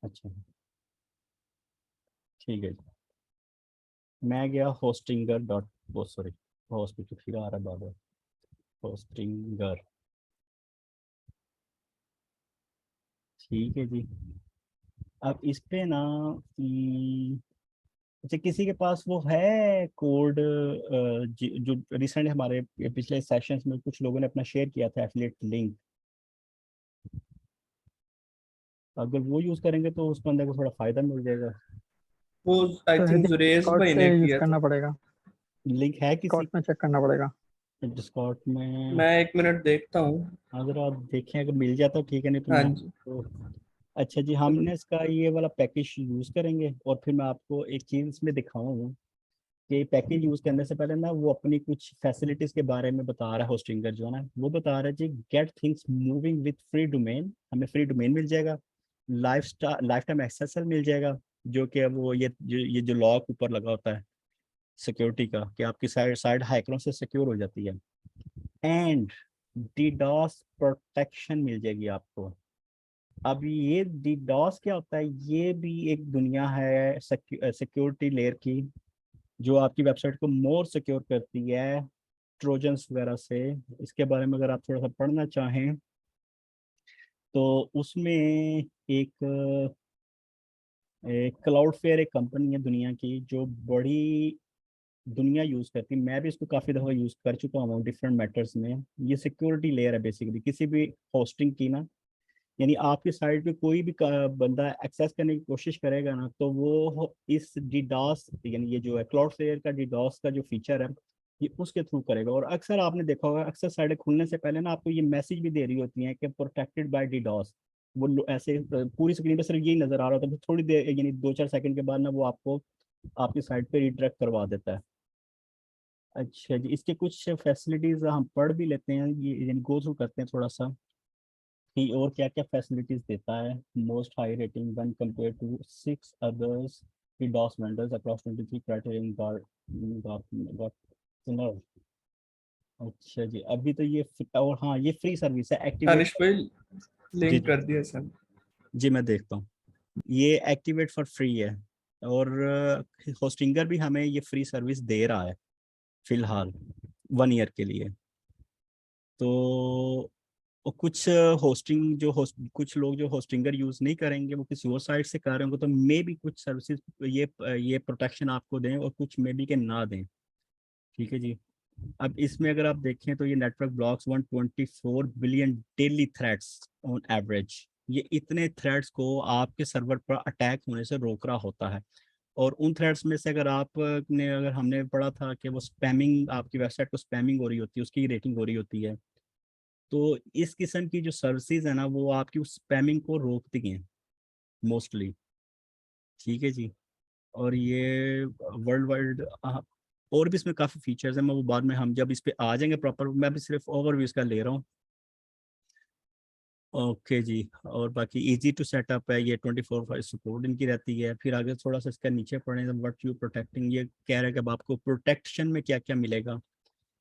अच्छा ठीक है जी। मैं गया होस्टिंगर डॉट, वो सॉरी, हॉस्पिटल फिर आ रहा बाबा, होस्टिंगर। ठीक है जी। अब इस पे ना अच्छा, किसी के पास वो है कोड जो रिसेंट हमारे पिछले सेशंस में कुछ लोगों ने अपना शेयर किया था, एफिलिएट लिंक, अगर वो यूज़ करेंगे तो उस बंदे को थोड़ा फ़ायदा मिल जाएगा। वो आई तो थिंक जुरेश डिस्कॉर्ड भाई पे ने यूज किया था। करना पड़ेगा। लिंक है किसी डिस्कॉर्ड में चेक करना पड़ेगा। डिस्कॉर्ड में? मैं 1 मिनट देखता हूँ। अगर आप देखें, अगर मिल जाता ठीक है, नहीं तो हाँ मैं जी। तो। अच्छा जी, हमने इसका ये वाला पैकेज यूज़ करेंगे और फिर मैं आपको एक चीज़ इसमें दिखाऊँ कि पैकेज यूज़ करने से पहले ना वो अपनी कुछ फैसिलिटीज़ के बारे में बता रहा है। होस्टिंगर जो है ना, वो बता रहा है जी, get things moving with free domain, हमें फ्री डोमेन मिल जाएगा, लाइफ टाइम एक्सेसर मिल जाएगा, जो कि अब वो ये जो लॉक ऊपर लगा होता है सिक्योरिटी का, कि आपकी साइड साइड हैकरों से सिक्योर हो जाती है, एंड डीडॉस प्रोटेक्शन मिल जाएगी आपको। अब ये डीडॉस क्या होता है? ये भी एक दुनिया है सिक्योरिटी लेयर की, जो आपकी वेबसाइट को मोर सिक्योर करती है ट्रोजन्स वगैरह से। इसके बारे में अगर आप थोड़ा सा पढ़ना चाहें तो उसमें एक क्लाउडफेयर एक कंपनी है दुनिया की, जो बड़ी दुनिया यूज़ करती है, मैं भी इसको काफ़ी दफ़ा यूज़ कर चुका हूँ डिफरेंट मैटर्स में। ये सिक्योरिटी लेयर है बेसिकली किसी भी होस्टिंग की ना, यानी आपकी साइट पे कोई भी बंदा एक्सेस करने की कोशिश करेगा ना, तो वो इस डीडॉस, यानी ये जो है क्लाउडफ्लेयर का डीडॉस का जो फीचर है, ये उसके थ्रू करेगा। और अक्सर आपने देखा होगा, अक्सर साइटें खुलने से पहले ना आपको ये मैसेज भी दे रही होती हैं कि प्रोटेक्टेड बाय डीडॉस। वो ऐसे पूरी स्क्रीन पे सिर्फ यही नजर आ रहा होता है, फिर थोड़ी देर यानी 2-4 सेकंड के बाद ना वो आपको आपकी साइट पे रिडायरेक्ट करवा देता है। अच्छा जी, इसके कुछ फैसिलिटीज हम पढ़ भी लेते हैं, ये यानी गो थ्रू करते हैं थोड़ा सा कि और क्या क्या फैसिलिटीज देता है। Most high rating when compare to 6 others DDoS vendors across 23 criterion Gartner. अच्छा जी, अभी तो ये और हाँ, ये फ्री सर्विस है, एक्टिवेट। दानिश भाई जी लिंक जी कर दिया सर। जी, मैं देखता हूँ। ये एक्टिवेट फॉर फ्री है, और होस्टिंगर भी हमें ये फ्री सर्विस दे रहा है फिलहाल 1 ईयर के लिए। तो और कुछ होस्टिंग जो होस्ट कुछ लोग जो होस्टिंगर यूज़ नहीं करेंगे, वो किसी और साइट से कर रहे होंगे, तो मे भी कुछ सर्विसेज ये प्रोटेक्शन आपको दें और कुछ मे बी के ना दें। ठीक है जी। अब इसमें अगर आप देखें तो ये network blocks 124 billion daily threads on average, ये इतने थ्रेड्स को आपके सर्वर पर अटैक होने से रोक रहा होता है। और उन थ्रेड्स में से अगर हमने पढ़ा था कि वो स्पैमिंग, आपकी वेबसाइट को स्पैमिंग हो रही होती है, उसकी रेटिंग हो रही होती है। तो इस किस्म की जो सर्विसेज है ना, वो आपकी उस स्पैमिंग को रोकती हैं मोस्टली। ठीक है जी। और ये वर्ल्ड वाइड, और भी इसमें काफ़ी फीचर्स हैं, मैं वो बाद में, हम जब इस पे आ जाएंगे प्रॉपर, मैं भी सिर्फ ओवरव्यू इसका ले रहा हूँ। ओके जी। और बाकी इजी टू सेटअप है, ये 24/5 सपोर्ट इनकी रहती है। फिर आगे थोड़ा सा इसका नीचे पढ़े, व्हाट यू प्रोटेक्टिंग, ये कह रहा है कि अब आपको प्रोटेक्शन में क्या क्या मिलेगा।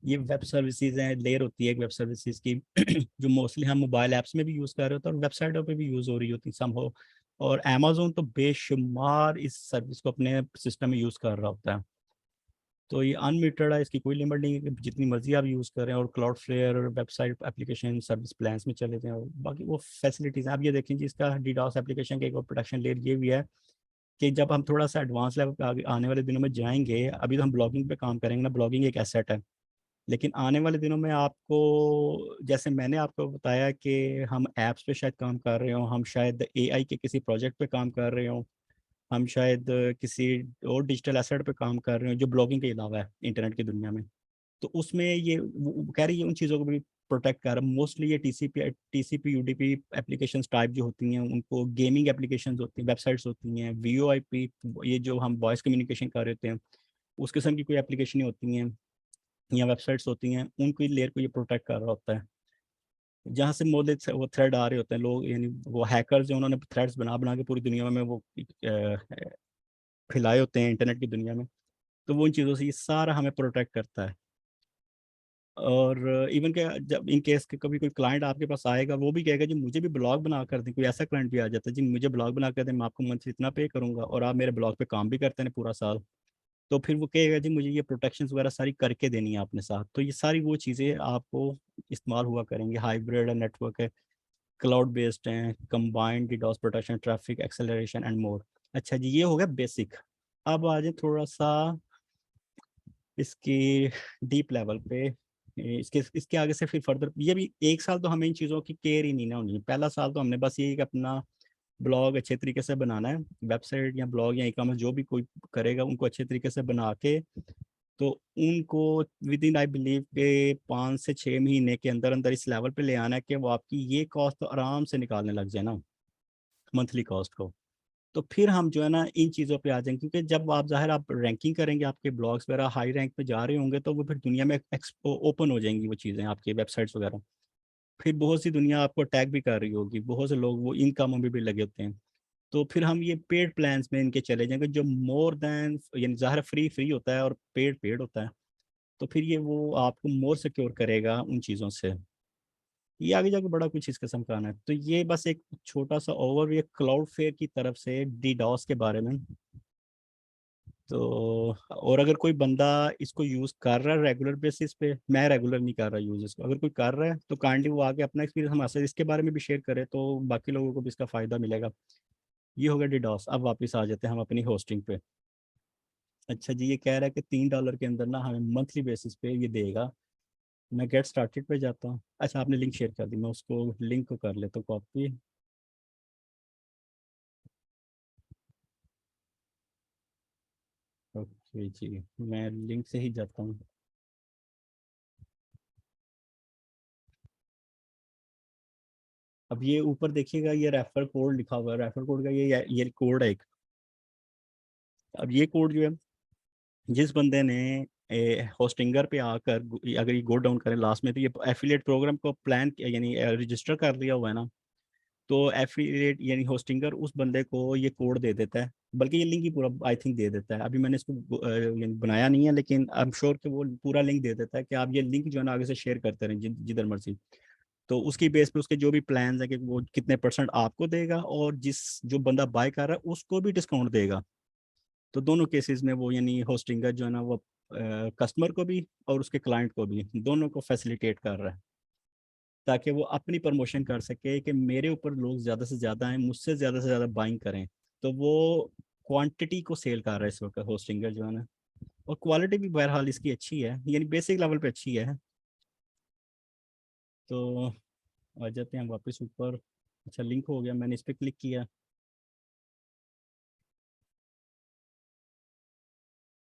ये वेब सर्विसेज हैं, लेयर होती है एक वेब सर्विसेज की जो मोस्टली हम मोबाइल ऐप्स में भी यूज़ कर रहे होते हैं और वेबसाइटों पे भी यूज़ हो रही होती सम हो। और अमेजोन तो बेशुमार इस सर्विस को अपने सिस्टम में यूज़ कर रहा होता है। तो ये अनलिमिटेड है, इसकी कोई लिमिट नहीं है कि जितनी मर्जी आप यूज़ करें। और Cloudflare website application service plans में चले जाएँ, और बाकी वो फैसिलिटीज़ हैं। आप ये देखें जी, इसका डीडॉस एप्लीकेशन का एक और प्रोटेक्शन लेयर ये भी है कि जब हम थोड़ा सा एडवांस लेवल पे आगे आने वाले दिनों में जाएंगे, अभी तो हम ब्लॉगिंग पे काम करेंगे ना, ब्लॉगिंग एक एसेट है, लेकिन आने वाले दिनों में आपको, जैसे मैंने आपको बताया कि हम ऐप्स पे शायद काम कर रहे हो, हम शायद एआई के किसी प्रोजेक्ट पे काम कर रहे हो, हम शायद किसी और डिजिटल एसेट पे काम कर रहे हो जो ब्लॉगिंग के अलावा है इंटरनेट की दुनिया में। तो उसमें ये वो कह रही है उन चीज़ों को भी प्रोटेक्ट कर रहा है। मोस्टली ये टीसीपी यूडीपी एप्लीकेशन टाइप जो होती हैं, उनको गेमिंग एप्लीकेशन होती हैं, वेबसाइट्स होती हैं, वीओआईपी, ये जो हम वॉइस कम्युनिकेशन कर रहे होते हैं, उस किस्म की कोई एप्लीकेशन होती हैं या वेबसाइट्स होती हैं, उनको लेयर को ये प्रोटेक्ट कर रहा होता है। जहाँ से मोदे वो थ्रेड आ रहे होते हैं, लोग यानी वो हैकर्स जो उन्होंने थ्रेड्स बना बना के पूरी दुनिया में वो फैलाए होते हैं इंटरनेट की दुनिया में, तो वो उन चीज़ों से ये सारा हमें प्रोटेक्ट करता है। और इवन के जब इन केस के कभी कोई क्लाइंट आपके पास आएगा, वो भी कहेगा जी मुझे भी ब्लॉग बना कर दें। कोई ऐसा क्लाइंट भी आ जाता है जी मुझे ब्लॉग बना कर दें, मैं आपको मंथली इतना पे करूंगा और आप मेरे ब्लॉग पे काम भी करते हैं पूरा साल। तो फिर वो कहेगा जी मुझे ये प्रोटेक्शंस वगैरह सारी करके देनी है आपने साथ। तो ये सारी वो चीज़ें आपको इस्तेमाल हुआ करेंगे। हाइब्रिड नेटवर्क है, क्लाउड बेस्ड हैं, combined DDoS protection, traffic acceleration and more. अच्छा जी, ये हो गया बेसिक। अब आ जाए थोड़ा सा इसकी डीप लेवल पे। इसके इसके आगे से फिर फर्दर, ये भी एक साल तो हमें इन चीज़ों की केयर ही नहीं ना होनी है। पहला साल तो हमने बस ये कि अपना ब्लॉग अच्छे तरीके से बनाना है। वेबसाइट या ब्लॉग या ई कॉमर्स जो भी कोई करेगा उनको अच्छे तरीके से बना के, तो उनको विद इन आई बिलीव के 5 से 6 महीने के अंदर अंदर इस लेवल पे ले आना है कि वो आपकी ये कॉस्ट तो आराम से निकालने लग जाए ना, मंथली कॉस्ट को। तो फिर हम जो है ना इन चीज़ों पे आ जाएंगे, क्योंकि जब आप ज़ाहिर आप रैंकिंग करेंगे, आपके ब्लॉग्स वगैरह हाई रैंक पे जा रहे होंगे, तो वो फिर दुनिया में ओपन हो जाएंगी वो चीज़ें, आपकी वेबसाइट्स वगैरह। फिर बहुत सी दुनिया आपको टैग भी कर रही होगी, बहुत से लोग वो इनकम में भी लगे होते हैं। तो फिर हम ये पेड प्लान्स में इनके चले जाएंगे, जो मोर देन, यानी ज़ाहिर फ्री फ्री होता है और पेड पेड होता है। तो फिर ये वो आपको मोर सिक्योर करेगा उन चीज़ों से। ये आगे जाके बड़ा कुछ इस किस्म का आना है। तो ये बस एक छोटा सा ओवरव्यू क्लाउड फेयर की तरफ से डीडॉस के बारे में। तो और अगर कोई बंदा इसको यूज़ कर रहा है रेगुलर बेसिस पे, मैं रेगुलर नहीं कर रहा यूज़ इसको, अगर कोई कर रहा है तो काइंडली वो आके अपना एक्सपीरियंस हमारे साथ इसके बारे में भी शेयर करे, तो बाकी लोगों को भी इसका फ़ायदा मिलेगा। ये हो गया डीडॉस। अब वापस आ जाते हैं हम अपनी होस्टिंग पे। अच्छा जी, ये कह रहा है कि $3 के अंदर ना हमें मंथली बेसिस पे ये देगा। मैं गेट स्टार्टेड पे जाता हूँ। अच्छा, आपने लिंक शेयर कर दी, मैं उसको लिंक को कर लेता हूँ कॉपी। ओके जी, मैं लिंक से ही जाता हूँ। अब ये ऊपर देखिएगा, ये रेफर कोड लिखा हुआ है, रेफर कोड का ये कोड है एक। अब ये कोड जो है, जिस बंदे ने होस्टिंगर पे आकर अगर ये गो डाउन करें लास्ट में, तो ये एफिलिएट प्रोग्राम को प्लान यानी रजिस्टर कर लिया हुआ है ना, तो एफिलिएट यानी होस्टिंगर उस बंदे को ये कोड दे देता है। बल्कि ये लिंक ही पूरा आई थिंक दे देता है। अभी मैंने इसको यानी बनाया नहीं है, लेकिन आई एम श्योर कि वो पूरा लिंक दे देता है कि आप ये लिंक जो है ना आगे से शेयर करते रहें जिधर मर्जी। तो उसकी बेस पे उसके जो भी प्लान्स है कि वो कितने परसेंट आपको देगा, और जिस जो बंदा बाय कर रहा है उसको भी डिस्काउंट देगा। तो दोनों केसेस में वो यानी होस्टिंगर जो है ना वो कस्टमर को भी और उसके क्लाइंट को भी दोनों को फैसिलिटेट कर रहा है, ताकि वो अपनी प्रमोशन कर सके कि मेरे ऊपर लोग ज़्यादा से ज़्यादा हैं, मुझसे ज़्यादा से ज़्यादा बाइंग करें। तो वो क्वांटिटी को सेल कर रहा है इस वक्त होस्टिंगर जो है ना। और क्वालिटी भी बहरहाल इसकी अच्छी है, यानी बेसिक लेवल पे अच्छी है। तो आ जाते हैं वापस ऊपर। अच्छा, लिंक हो गया, मैंने इस पर क्लिक किया।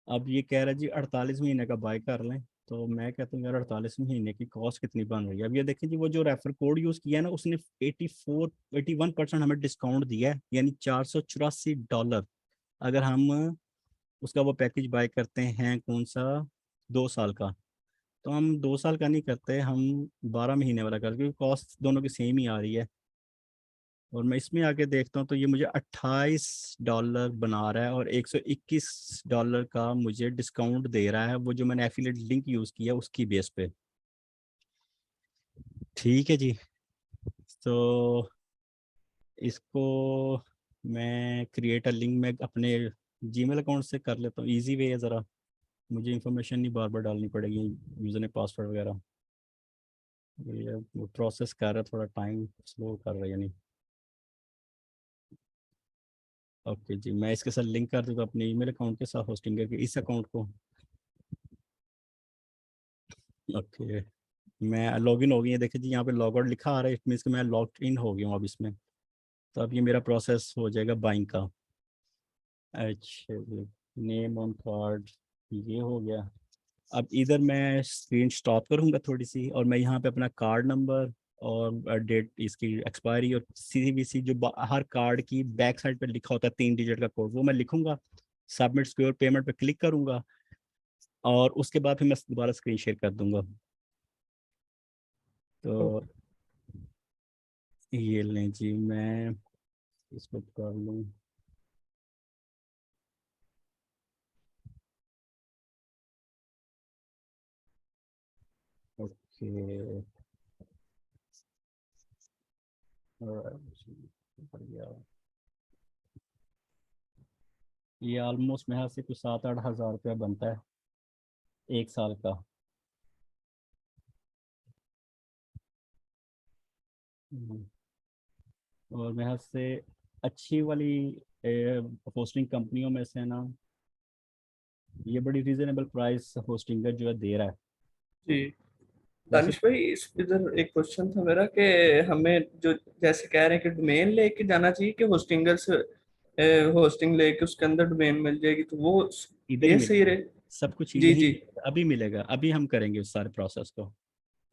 अब ये कह रहा है जी 48 महीने का बाय कर लें। तो मैं कहता हूँ यार 48 महीने की कॉस्ट कितनी बन रही है। अब ये देखें जी, वो जो रेफर कोड यूज़ किया है ना, उसने 81% हमें डिस्काउंट दिया है, यानी $484। अगर हम उसका वो पैकेज बाय करते हैं, कौन सा, 2 साल का, तो हम 2 साल का नहीं करते, हम 12 महीने वाला करते, क्योंकि कॉस्ट दोनों की सेम ही आ रही है। और मैं इसमें आके देखता हूँ तो ये मुझे $28 बना रहा है, और $121 का मुझे डिस्काउंट दे रहा है, वो जो मैंने एफिलिएट लिंक यूज़ किया उसकी बेस पे। ठीक है जी। तो इसको मैं क्रिएट अ लिंक में अपने जीमेल अकाउंट से कर लेता हूँ, इजी वे है ज़रा, मुझे इन्फॉर्मेशन नहीं बार बार डालनी पड़ेगी, यूज़र ने पासवर्ड वगैरह। ये प्रोसेस कर रहा है, थोड़ा टाइम स्लो कर रहा है यानी। ओके जी, मैं इसके साथ लिंक कर दूँगा अपने ईमेल अकाउंट के साथ, होस्टिंग के इस अकाउंट को। ओके, मैं लॉगिन हो गई है, देखिए जी यहाँ पे लॉग आउट लिखा आ रहा है, इट मीन्स कि मैं लॉग इन हो गया हूँ अब इसमें। तो अब ये मेरा प्रोसेस हो जाएगा बाइंग का। अच्छा, नेम ऑन कार्ड ये हो गया। अब इधर मैं स्क्रीन स्टॉप करूँगा थोड़ी सी, और मैं यहाँ पे अपना कार्ड नंबर और डेट इसकी एक्सपायरी और CVC जो हर कार्ड की बैक साइड पे लिखा होता है 3 डिजिट का कोड, वो मैं लिखूंगा। सबमिट सिक्योर पेमेंट पे क्लिक करूंगा, और उसके बाद फिर मैं दोबारा स्क्रीन शेयर कर दूंगा। तो ओके। ये लें जी, मैं इसको कर लूँ। ओके, बढ़िया। ये ऑलमोस्ट मेरे से कुछ 7-8 हज़ार रुपया बनता है एक साल का। हम्म, और मेरे से अच्छी वाली होस्टिंग कंपनियों में से ना ये बड़ी रीजनेबल प्राइस होस्टिंगर जो है दे रहा है जी। वैसे। दानिश भाई, इस इधर एक क्वेश्चन था मेरा कि हमें जो जैसे कह रहे हैं कि डोमेन लेके जाना चाहिए कि होस्टिंगर से होस्टिंग लेके उसके अंदर डोमेन मिल जाएगी, तो वो इधर ही ये सही मिलेगा, रहे। सब कुछ जी यही जी। मिलेगा, अभी मिलेगा, अभी हम करेंगे उस सारे प्रोसेस को।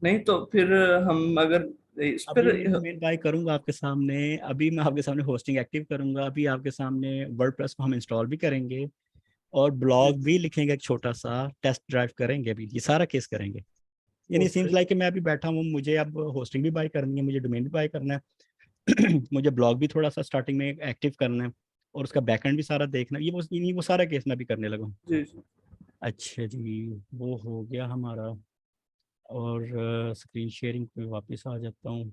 नहीं तो फिर हम अगर इस पर। अभी मैं डोमेन बाय करूंगा आपके सामने, अभी मैं आपके सामने होस्टिंग एक्टिव करूंगा, अभी आपके सामने वर्डप्रेस को हम इंस्टॉल भी करेंगे और ब्लॉग भी लिखेंगे, एक छोटा सा टेस्ट ड्राइव करेंगे, अभी ये सारा केस करेंगे। यानी ओके। सीम्स लाइक कि मैं अभी बैठा हूँ, मुझे अब होस्टिंग भी बाय करनी है, मुझे डोमेन भी बाय करना है, मुझे ब्लॉग भी थोड़ा सा स्टार्टिंग में एक्टिव करना है और उसका बैकएंड भी सारा देखना है। ये वो सारा केस मैं भी करने लगा हूँ। जी जी। अच्छा जी, वो हो गया हमारा। और स्क्रीन शेयरिंग पे वापस आ जाता हूँ।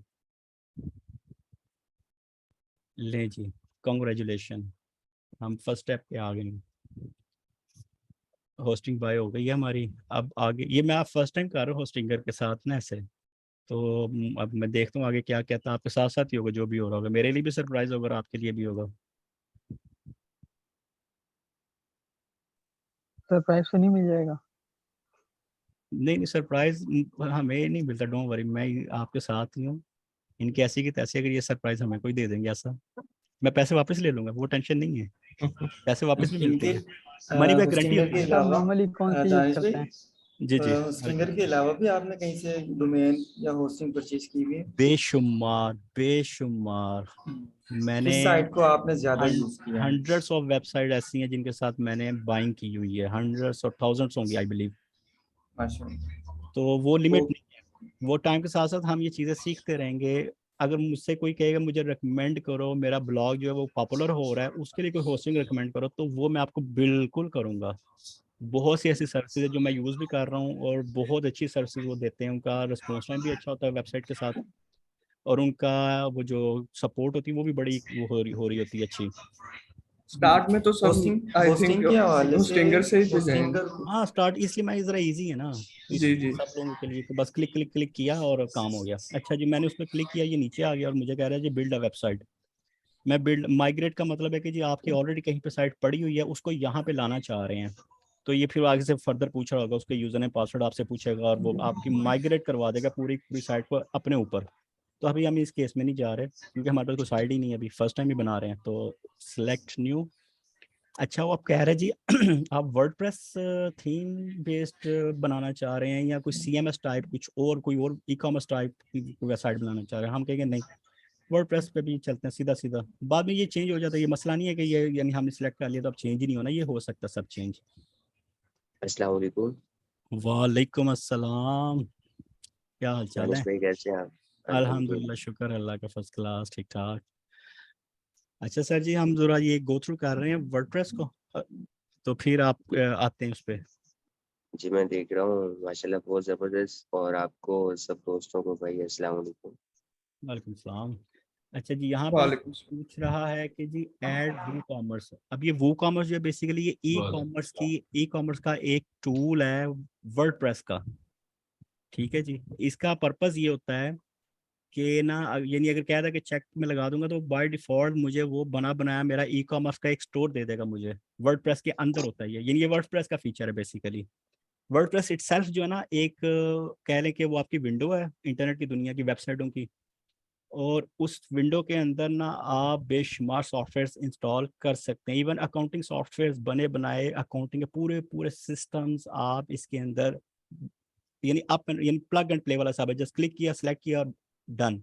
ले जी, कॉन्ग्रेचुलेशन, हम फर्स्ट स्टेप पे आ गए हैं। होस्टिंग बाय हो गई है हमारी। अब आगे ये मैं आप फर्स्ट टाइम कर रहा हूँ होस्टिंगर के साथ ना ऐसे, तो अब मैं देखता हूँ आगे क्या कहता है। आपके साथ साथ ही होगा जो भी हो रहा होगा, मेरे लिए भी सरप्राइज होगा और आपके लिए भी होगा। सरप्राइज तो नहीं मिल जाएगा? नहीं नहीं, सरप्राइज हमें नहीं मिलता, डोंट वरी, मैं आपके साथ ही हूँ। इनके ऐसी की तैसी अगर ये सरप्राइज हमें कोई दे देंगे ऐसा, मैं पैसे वापस ले लूंगा, वो टेंशन नहीं है, पैसे वापस भी मिलते इनके हैं, मनी बैक गारंटी होस्टिंगर होती के है। अच्छा, आप अलावा नॉर्मली कौन से यूज दानिश भाई, करते हैं? जी जी, होस्टिंगर के अलावा भी आपने कहीं से डोमेन या होस्टिंग परचेज की हुई है? बेशुमार बेशुमार। मैंने किस साइट को आपने ज्यादा यूज किया है? हंड्रेड्स ऑफ वेबसाइट ऐसी हैं जिनके साथ मैंने बाइंग की हुई है, हंड्रेड्स और थाउजेंड्स होंगी आई बिलीव। माशाल्लाह। तो वो तो लिमिट नहीं है, वो टाइम के साथ साथ हम ये चीज़ें सीखते रहेंगे। अगर मुझसे कोई कहेगा मुझे रिकमेंड करो, मेरा ब्लॉग जो है वो पॉपुलर हो रहा है, उसके लिए कोई होस्टिंग रिकमेंड करो, तो वो मैं आपको बिल्कुल करूँगा। बहुत सी ऐसी सर्विसेज है जो मैं यूज़ भी कर रहा हूँ और बहुत अच्छी सर्विसेज वो देते हैं, उनका रिस्पॉन्स टाइम भी अच्छा होता है वेबसाइट के साथ, और उनका वो जो सपोर्ट होती है वो भी बड़ी वो हो रही होती है अच्छी। स्टार्ट में तो होस्टिंग सब आई थिंक होस्टिंग के हवाले से होस्टिंगर से ही जाएंगे। होस्टिंगर हाँ स्टार्ट इसलिए मैं ज़रा इजी है ना, तो जी इसलिए जी। सब लोगों के लिए तो बस क्लिक क्लिक क्लिक किया और काम हो गया। अच्छा जी, मैंने उसमें क्लिक किया, ये नीचे आ गया और मुझे कह रहा है जी बिल्ड अ वेबसाइट। मैं बिल्ड माइग्रेट का मतलब है कि जी आपकी ऑलरेडी कहीं पे साइट पड़ी हुई है, उसको यहाँ पे लाना चाह रहे हैं। तो ये फिर आगे से फर्दर पूछ रहा होगा, उसके यूजर ने पासवर्ड आपसे पूछेगा और वो आपकी माइग्रेट करवा देगा पूरी पूरी साइट को अपने ऊपर। तो अभी हम इस केस में नहीं जा रहे क्योंकि हमारे पास कोई साइट ही नहीं है, अभी फर्स्ट टाइम ही बना रहे हैं, तो सिलेक्ट न्यू। अच्छा, वो आप कह रहे हैं जी आप वर्डप्रेस थीम बेस्ड बनाना चाह रहे हैं या कोई सीएमएस टाइप कुछ और कोई और ई कॉमर्स टाइप की वेबसाइट बनाना चाह रहे हैं? हम कहेंगे नहीं, वर्डप्रेस पे भी चलते हैं सीधा सीधा, बाद में ये चेंज हो जाता है, ये मसला नहीं है कि ये यानी हमने सिलेक्ट कर लिया तो अब चेंज ही नहीं होना, ये हो सकता है सब चेंज। अस्सलाम वालेकुम। वालेकुम अस्सलाम, क्या हाल चाल दानिश है? भाई कैसे हैं आप? अल्हम्दुलिल्लाह, अल्हम्दुलिल्लाह। शुक्र अल्लाह का, फर्स्ट क्लास, ठीक ठाक। अच्छा सर जी, हम जरा ये गो थ्रू कर रहे हैं वर्डप्रेस को, तो फिर आप आते हैं उस पे। जी मैं देख रहा हूँ माशाल्लाह बहुत ज़बरदस्त, और आपको सब दोस्तों को भाई अस्सलाम वालेकुम। वालेकुम सलाम। अच्छा जी, यहाँ पे वालेकुम सलाम। पूछ रहा है कि जी ऐड वू कॉमर्स। अब ये वू कॉमर्स जो है बेसिकली ये ई कॉमर्स का एक टूल है वर्डप्रेस का। ठीक है जी, इसका पर्पस ये होता है कि ना यानी अगर कह रहा है कि चेक में लगा दूंगा तो बाय डिफॉल्ट मुझे वो बना बनाया मेरा ई कॉमर्स का एक स्टोर दे देगा मुझे, वर्डप्रेस के अंदर होता है ये, यानी ये वर्डप्रेस का फीचर है बेसिकली। वर्डप्रेस इटसेल्फ जो है ना एक कह लें कि वो आपकी विंडो है इंटरनेट की दुनिया की वेबसाइटों की, और उस विंडो के अंदर ना आप बेशुमार सॉफ्टवेयर इंस्टॉल कर सकते हैं, इवन अकाउंटिंग सॉफ्टवेयर बने बनाए अकाउंटिंग के पूरे पूरे सिस्टम्स आप इसके अंदर, यानी आप यानी प्लग एंड प्ले वाला सब है, जस्ट क्लिक किया, सेलेक्ट किया और डन।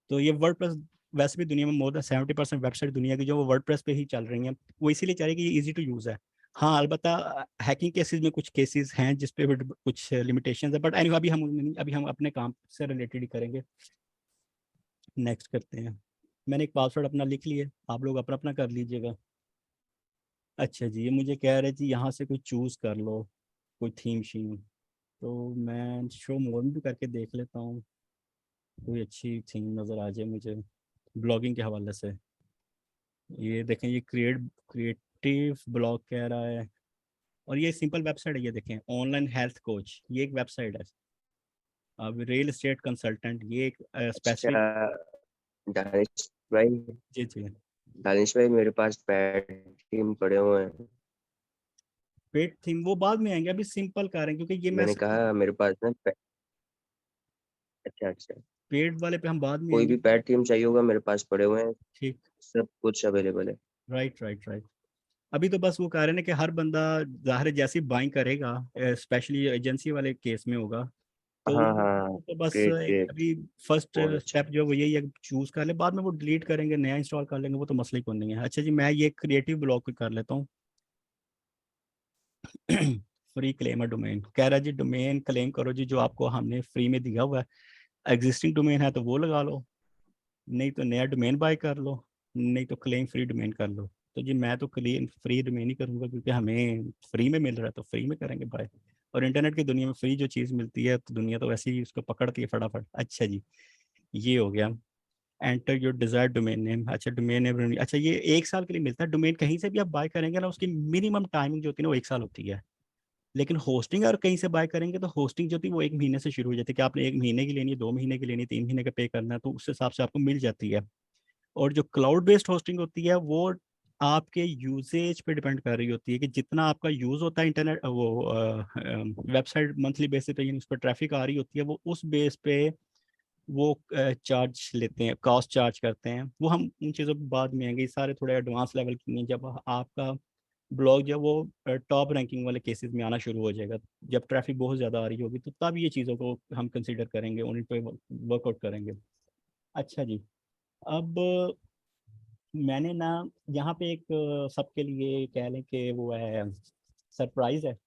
तो ये वर्डप्रेस वैसे भी दुनिया में मोर देन 70% वेबसाइट दुनिया की जो वो वर्डप्रेस पे ही चल रही हैं, वो इसीलिए चल रही है कि ये इजी टू यूज़ है। हाँ अलबत्ता हैकिंग केसेस में कुछ केसेस हैं जिस पे कुछ लिमिटेशंस है, बट एनीवे अभी हम अभी हम अपने काम से रिलेटेड ही करेंगे। नेक्स्ट करते हैं। मैंने एक पासवर्ड अपना लिख लिया, आप लोग अपना अपना कर लीजिएगा। अच्छा जी, ये मुझे कह रहे जी यहाँ से कोई चूज़ कर लो, कोई थीम शीम। तो मैं शो मोर में भी करके देख लेता हूँ, कोई अच्छी थीम नज़र आ जाए मुझे ब्लॉगिंग के हवाले से। ये देखें, ये क्रिएटिव ब्लॉग कह रहा है, और ये सिंपल वेबसाइट है। ये देखें, ऑनलाइन हेल्थ कोच, ये एक वेबसाइट है। अब रियल एस्टेट कंसल्टेंट, ये एक स्पेसिफिक। अच्छा दानिश जी जी, भाई मेरे पास पैड थीम पड़े हुए हैं। पेड थीम वो बाद में आएंगे, अभी सिंपल कर रहे हैं क्योंकि ये मैं मैंने कहा मेरे पास ना अच्छा पेड वाले पे हम बाद में कोई आएंगे। भी पैड थीम चाहिए होगा मेरे पास पड़े हुए हैं, ठीक, सब कुछ अवेलेबल है। Right right right. अभी तो बस वो कह रहे हैं कि हर बंदा ज़ाहिर है जैसी बाइंग करेगा, स्पेशली एजेंसी वाले केस में होगा, तो हाँ हाँ, तो बस ग्रेट ग्रेट, अभी फर्स्ट बहुत अच्छा। स्टेप जो वो यही है, चूज कर ले, बाद में वो डिलीट करेंगे, नया इंस्टॉल कर लेंगे, वो तो मसला ही कोई नहीं है। अच्छा जी, मैं ये क्रिएटिव ब्लॉग को कर लेता हूँ। फ्री क्लेम डोमेन कह रहा है जी, डोमेन क्लेम करो जी जो आपको हमने फ्री में दिया हुआ है। एग्जिस्टिंग डोमेन है तो वो लगा लो, नहीं तो नया डोमेन बाय कर लो, नहीं तो क्लेम फ्री डोमेन कर लो। तो जी मैं तो क्लेम फ्री डोमेन ही करूँगा, क्योंकि हमें फ्री में मिल रहा है तो फ्री में करेंगे बाय। और इंटरनेट की दुनिया में फ्री जो चीज़ मिलती है तो दुनिया तो वैसे ही उसको पकड़ती है फटाफट। अच्छा जी, ये हो गया। Enter your desired domain name. अच्छा, डोमेन नेम, अच्छा ये 1 साल के लिए मिलता है। डोमेन कहीं से भी आप बाय करेंगे ना, उसकी मिनिमम टाइमिंग जो होती है ना वो 1 साल होती है। लेकिन होस्टिंग अगर कहीं से बाय करेंगे तो होस्टिंग जो थी वो 1 महीने से शुरू हो जाती है, कि आपने 1 महीने की लेनी है, 2 महीने की लेनी है, 3 महीने का पे करना है, तो उस हिसाब से आपको मिल जाती है। और जो क्लाउड बेस्ड होस्टिंग होती है वो आपके यूजेज पे डिपेंड कर रही होती है, कि जितना आपका यूज होता है इंटरनेट, वो वेबसाइट मंथली बेसिस पे उस पर ट्रैफिक आ रही होती है, वो उस बेस पे वो चार्ज लेते हैं, कॉस्ट चार्ज करते हैं। वो हम उन चीज़ों पर बाद में आएंगे, ये सारे थोड़े एडवांस लेवल की नहीं। जब आपका ब्लॉग जो है वो टॉप रैंकिंग वाले केसेस में आना शुरू हो जाएगा, जब ट्रैफिक बहुत ज़्यादा आ रही होगी, तो तब ये चीज़ों को हम कंसिडर करेंगे, उन पे वर्कआउट करेंगे। अच्छा जी, अब मैंने ना यहाँ पे एक सबके लिए कह लें कि वो है सरप्राइज है,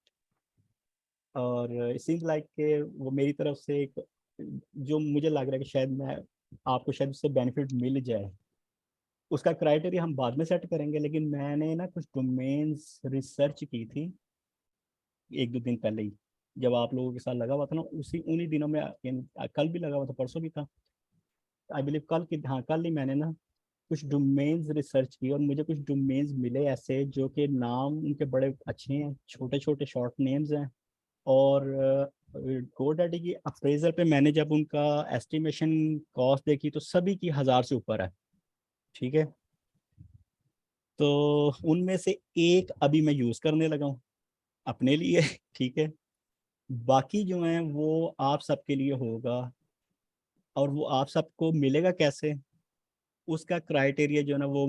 और इट सीम्स लाइक कि वो मेरी तरफ से एक, जो मुझे लग रहा है कि शायद मैं आपको शायद उससे बेनिफिट मिल जाए। उसका क्राइटेरिया हम बाद में सेट करेंगे, लेकिन मैंने ना कुछ डोमेन्स रिसर्च की थी 1-2 दिन पहले ही, जब आप लोगों के साथ लगा हुआ था ना, उसी उन्हीं दिनों में, कल भी लगा हुआ था, परसों भी था, आई बिलीव कल की, हाँ कल ही मैंने ना कुछ डोमेन्स रिसर्च की, और मुझे कुछ डोमेन्स मिले ऐसे जो कि नाम उनके बड़े अच्छे हैं, छोटे छोटे शॉर्ट नेम्स हैं। और GoDaddy की अप्रेजल पे मैंने जब उनका एस्टिमेशन कॉस्ट देखी तो सभी की 1000 से ऊपर है। ठीक है, तो उनमें से एक अभी मैं यूज़ करने लगा हूँ अपने लिए। ठीक है, बाकी जो हैं वो आप सबके लिए होगा, और वो आप सबको मिलेगा कैसे, उसका क्राइटेरिया जो है ना वो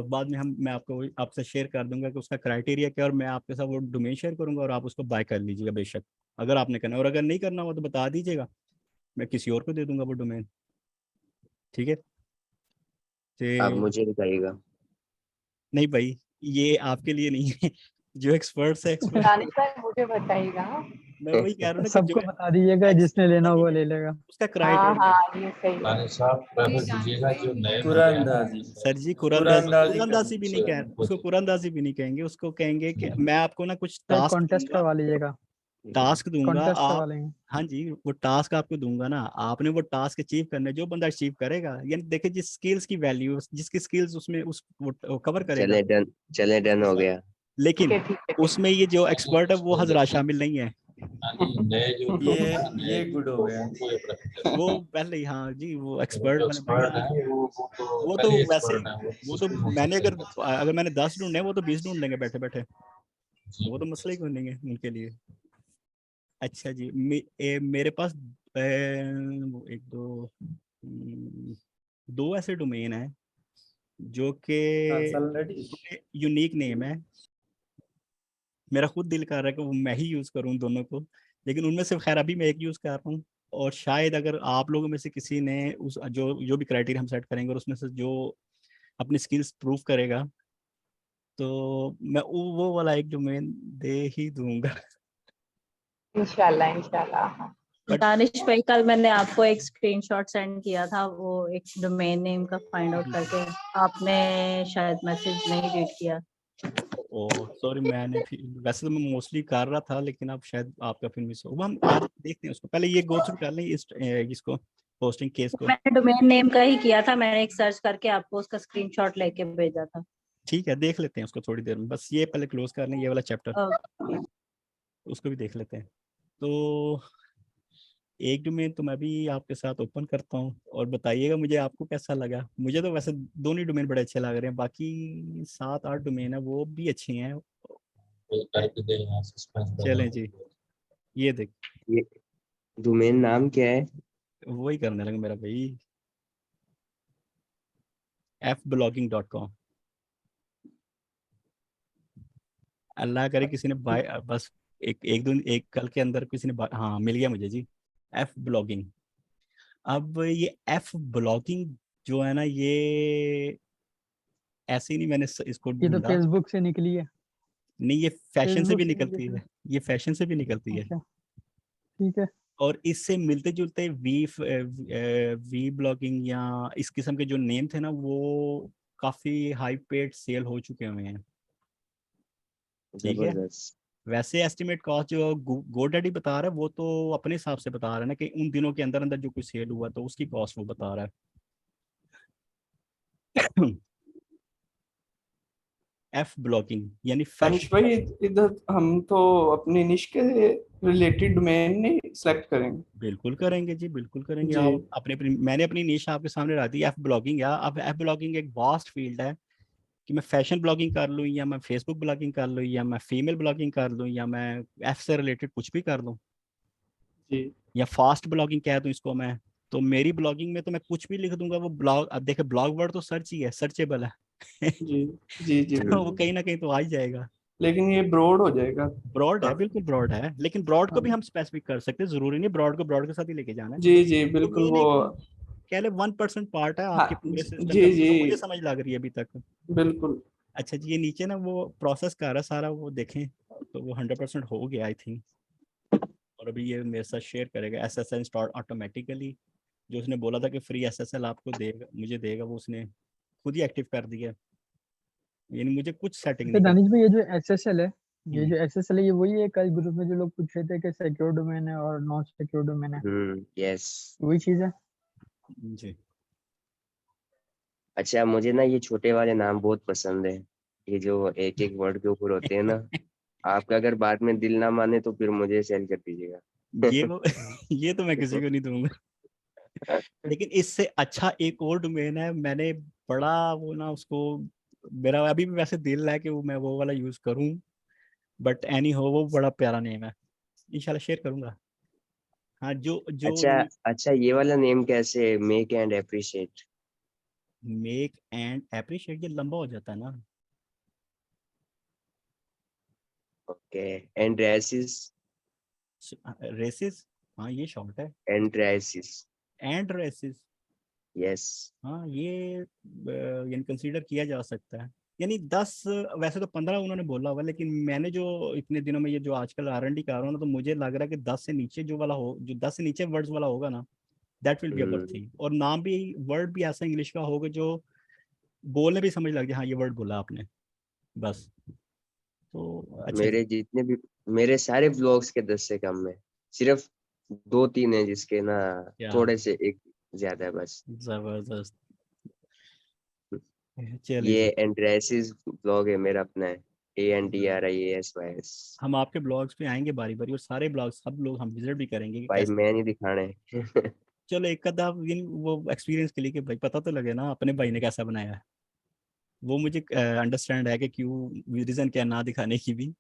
बाद में मैं आपको आपसे शेयर कर दूंगा कि उसका क्राइटेरिया क्या है, और मैं आपके साथ वो डोमेन शेयर करूंगा और आप उसको बाय कर लीजिएगा बेशक, अगर आपने करना है। और अगर नहीं करना हो तो बता दीजिएगा, मैं किसी और को दे दूंगा वो डोमेन। ठीक है, आप तो मुझे बताइएगा। नहीं भाई, ये आपके लिए नहीं है। जो एक्सपर्ट्स है एक्सपर्ट, दानिश भाई मुझे बताइएगा। मैं वही कह रहा हूँ ना कि जो सबको बता दीजिएगा, जिसने लेना हो वो ले लेगा। उसका हाँ क्राइटेरिया। हाँ, ये सही है। दानिश साहब प्रेफर कीजिएगा जो नए बंदे हैं ना, कुरानदाजी सर जी कुरानदाजी कुरानदासी भी नहीं कुछ कह, उसको कुरानदासी भी नहीं कहेंगे, उसको कहेंगे कि मैं आपको ना कुछ तो एक टास्क कॉन्टेस्ट दूंगा, करवा लीजिएगा, टास्क दूंगा कॉन्टेस्ट करवा आप। लेंगे। हाँ जी, वो टास्क आपको दूंगा ना, आपने वो टास्क अचीव करने, जो बंदा अचीव करेगा, यानी देखिए जिस स्किल्स की वैल्यू, जिसकी स्किल्स उसमें उस वो कवर करेगा, चले उस डन हो हिसाब। गया। लेकिन ठीक है, ठीक है। उसमें ये जो यानी एक्सपर्ट है वो उसको हजरात देखिए, शामिल नहीं है। यानी नए जो लोग हैं ना, नए ये गुड हो लोग गया। उनको ये प्रेफर करेंगे। वो पहले ही, हाँ जी, वो वो एक्सपर्ट जो वाले भाई एक्सपर्ट हैं वो वो तो पहले वैसे एक्सपर्ट ही, हैं, वो वो तो सिस्टम हो मैंने सकते अगर हैं। अगर मैंने 10 ढूंढने हैं, वो तो 20 ढूंढ लेंगे बैठे बैठे, जी वो तो मसला ही कोई नहीं है उनके लिए। अच्छा जी, मेरे पास एक दो दो ऐसे डोमेन हैं जो कि ऑलरेडी यूनिक नेम है। मेरा खुद दिल कर रहा है कि वो मैं ही यूज़ करूँ दोनों को, लेकिन उनमें से खैर अभी मैं एक यूज़ कर रहा हूँ। और शायद अगर आप लोगों में से किसी ने उस जो जो भी क्राइटेरिया हम सेट करेंगे और उसमें से जो अपनी स्किल्स प्रूव करेगा, तो मैं वो वाला एक डोमेन दे ही दूंगा। इंशाल्लाह इंशाल्लाह। हाँ। बट दानिश भाई, कल मैंने आपको एक स्क्रीनशॉट सेंड किया था, वो एक डोमेन नेम का फाइंड आउट करके, आपने शायद मैसेज नहीं रीड किया। ओ सॉरी, मैंने फिर वैसे तो मैं मोस्टली कर रहा था, लेकिन अब शायद आपका फिर मिस हो। वो हम आज देखते हैं उसको, पहले ये गो थ्रू कर लें इसको पोस्टिंग केस को। मैंने डोमेन नेम का ही किया था, मैंने एक सर्च करके आपको उसका स्क्रीनशॉट लेके भेजा था। ठीक है, देख लेते हैं उसको थोड़ी देर में, बस ये पहले क्लोज कर लें ये वाला चैप्टर, ओके। उसको भी देख लेते हैं। तो एक डोमेन तो मैं भी आपके साथ ओपन करता हूँ और बताइएगा मुझे आपको कैसा लगा। मुझे तो वैसे दोनों ही डोमेन बड़े अच्छे लग रहे हैं, बाकी 7-8 डोमेन है वो भी अच्छे हैं। करके दे यहाँ सस्पेंस चलें जी, ये देख, ये डोमेन नाम क्या है? वही करने लगा मेरा भाई, fblogging.com। अल्लाह करे किसी ने बस एक कल के अंदर किसी ने हाँ मिल गया मुझे जी, एफ ब्लॉगिंग। अब ये एफ ब्लॉगिंग जो है ना, ये ऐसे ही नहीं मैंने इसको ये तो ढूंढा, फेसबुक से निकली है। नहीं ये फैशन से फेसबुक भी से निकलती निकली है, ये फैशन से भी निकलती है। अच्छा, ठीक है। और इससे मिलते जुलते वी ब्लॉगिंग या इस किस्म के जो नेम थे ना, वो काफी हाई पेड सेल हो चुके हुए हैं। ठीक है, जबरदस्त। वैसे एस्टिमेट कॉस्ट जो गोडैडी बता रहा है वो तो अपने हिसाब से बता रहा है ना, कि उन दिनों के अंदर अंदर जो कुछ सेल हुआ तो उसकी कॉस्ट वो बता रहा है। एफ ब्लॉगिंग यानी दानिश फैशन। भाई, इधर हम तो अपनी निश के रिलेटेड डोमेन नहीं सेलेक्ट करेंगे। बिल्कुल करेंगे जी, बिल्कुल करेंगे। जी आप मैंने अपनी निश आपके सामने रख दी, एफ ब्लॉगिंग। या अब एफ ब्लॉगिंग एक वास्ट फील्ड है कि मैं फैशन ब्लॉगिंग कर लूँ, या मैं फेसबुक ब्लॉगिंग कर लूँ, या मैं फीमेल ब्लॉगिंग कर लूँ, या मैं एफ से रिलेटेड कुछ भी कर लूँ, जी या फास्ट ब्लॉगिंग कह दूँ इसको मैं। तो मेरी ब्लॉगिंग में तो मैं कुछ भी लिख दूंगा, वो ब्लॉग, अब देखे ब्लॉग वर्ड तो सर्च ही है, सर्चेबल है। जी जी तो वो बिल्कुल। कहीं ना कहीं तो आ ही जाएगा। लेकिन ये ब्रॉड हो जाएगा ब्रॉड है, काफी। बिल्कुल ब्रॉड है, लेकिन ब्रॉड को भी हाँ हम स्पेसिफिक कर सकते हैं, जरूरी नहीं ब्रॉड को ब्रॉड के साथ ही लेके जाना है। जी जी तो बिल्कुल मेन वो। एक कह ले 1% पार्ट है हाँ आपके पूरे सिस्टम का, जी जी जो मुझे समझ लग रही है अभी तक। बिल्कुल। अच्छा जी, ये नीचे ना वो प्रोसेस कर रहा है सारा, वो देखें तो वो 100% हो गया आई थिंक। और अभी ये मेरे साथ शेयर करेगा SSL इंस्टॉल ऑटोमेटिकली। जो उसने बोला था कि फ्री SSL आपको देगा, मुझे देगा, वो उसने खुद ही एक्टिव कर दिया। यानी मुझे कुछ सेटिंग अच्छा नहीं दानिश करनी। भाई, ये जो एसएसएल है, ये हम्म, जो एसएसएल है, ये वही है कल ग्रुप में जो लोग पूछ रहे थे कि सिक्योर डोमेन है और नॉन सिक्योर डोमेन है, यस। वही चीज है। जी अच्छा, मुझे ना ये छोटे वाले नाम बहुत पसंद है, ये जो एक एक वर्ड के ऊपर होते हैं ना। आपका अगर बाद में दिल ना माने तो फिर मुझे सेंड कर दीजिएगा। ये वो ये तो मैं किसी को नहीं दूंगा। लेकिन इससे अच्छा एक और डोमेन है, मैंने बड़ा वो ना उसको, मेरा अभी भी वैसे दिल है कि वो मैं वो वाला यूज करूं, बट एनी हो, वो बड़ा प्यारा नेम है, इंशाल्लाह शेयर करूंगा। हाँ, जो जो अच्छा अच्छा, ये वाला नेम कैसे? Make and appreciate. Make and appreciate, ये लंबा हो जाता है ना। ओके। And racist. रेसिस, हाँ ये शॉर्ट है। And races. And races, yes. हाँ ये यानी कंसीडर किया जा सकता है। यानी 10, वैसे तो 15 उन्होंने बोला हुआ, लेकिन मैंने जो इतने दिनों में ये जो आजकल R&D कर रहा हूँ ना, तो मुझे लग रहा है कि 10 से नीचे जो वाला हो, जो 10 से नीचे वर्ड्स वाला होगा ना, that will be a worth thing. और नाम भी, वर्ड भी ऐसा इंग्लिश का होगा जो बोलने भी समझ लग जाए, हाँ ये वर्ड बोला आपने, बस। तो अच्छा जी। मेरे सारे ब्लॉग्स के 10 से कम है। सिर्फ 2-3 है जिसके ना क्या थोड़े से एक ज्यादा है बस। जबरदस्त, चलें ये जी। एंड्रेसिस ब्लॉग है मेरा अपना है। ANDRIASYS। हम आपके ब्लॉग्स पे आएंगे बारी बारी, और सारे ब्लॉग्स सब लोग हम विजिट भी करेंगे कि भाई कैसे। मैं नहीं दिखाना है। चलो एक आधा दिन वो एक्सपीरियंस के लिए, कि भाई पता तो लगे ना अपने भाई ने कैसा बनाया है। वो मुझे अंडरस्टैंड है कि क्यों, रीज़न क्या है ना दिखाने की भी,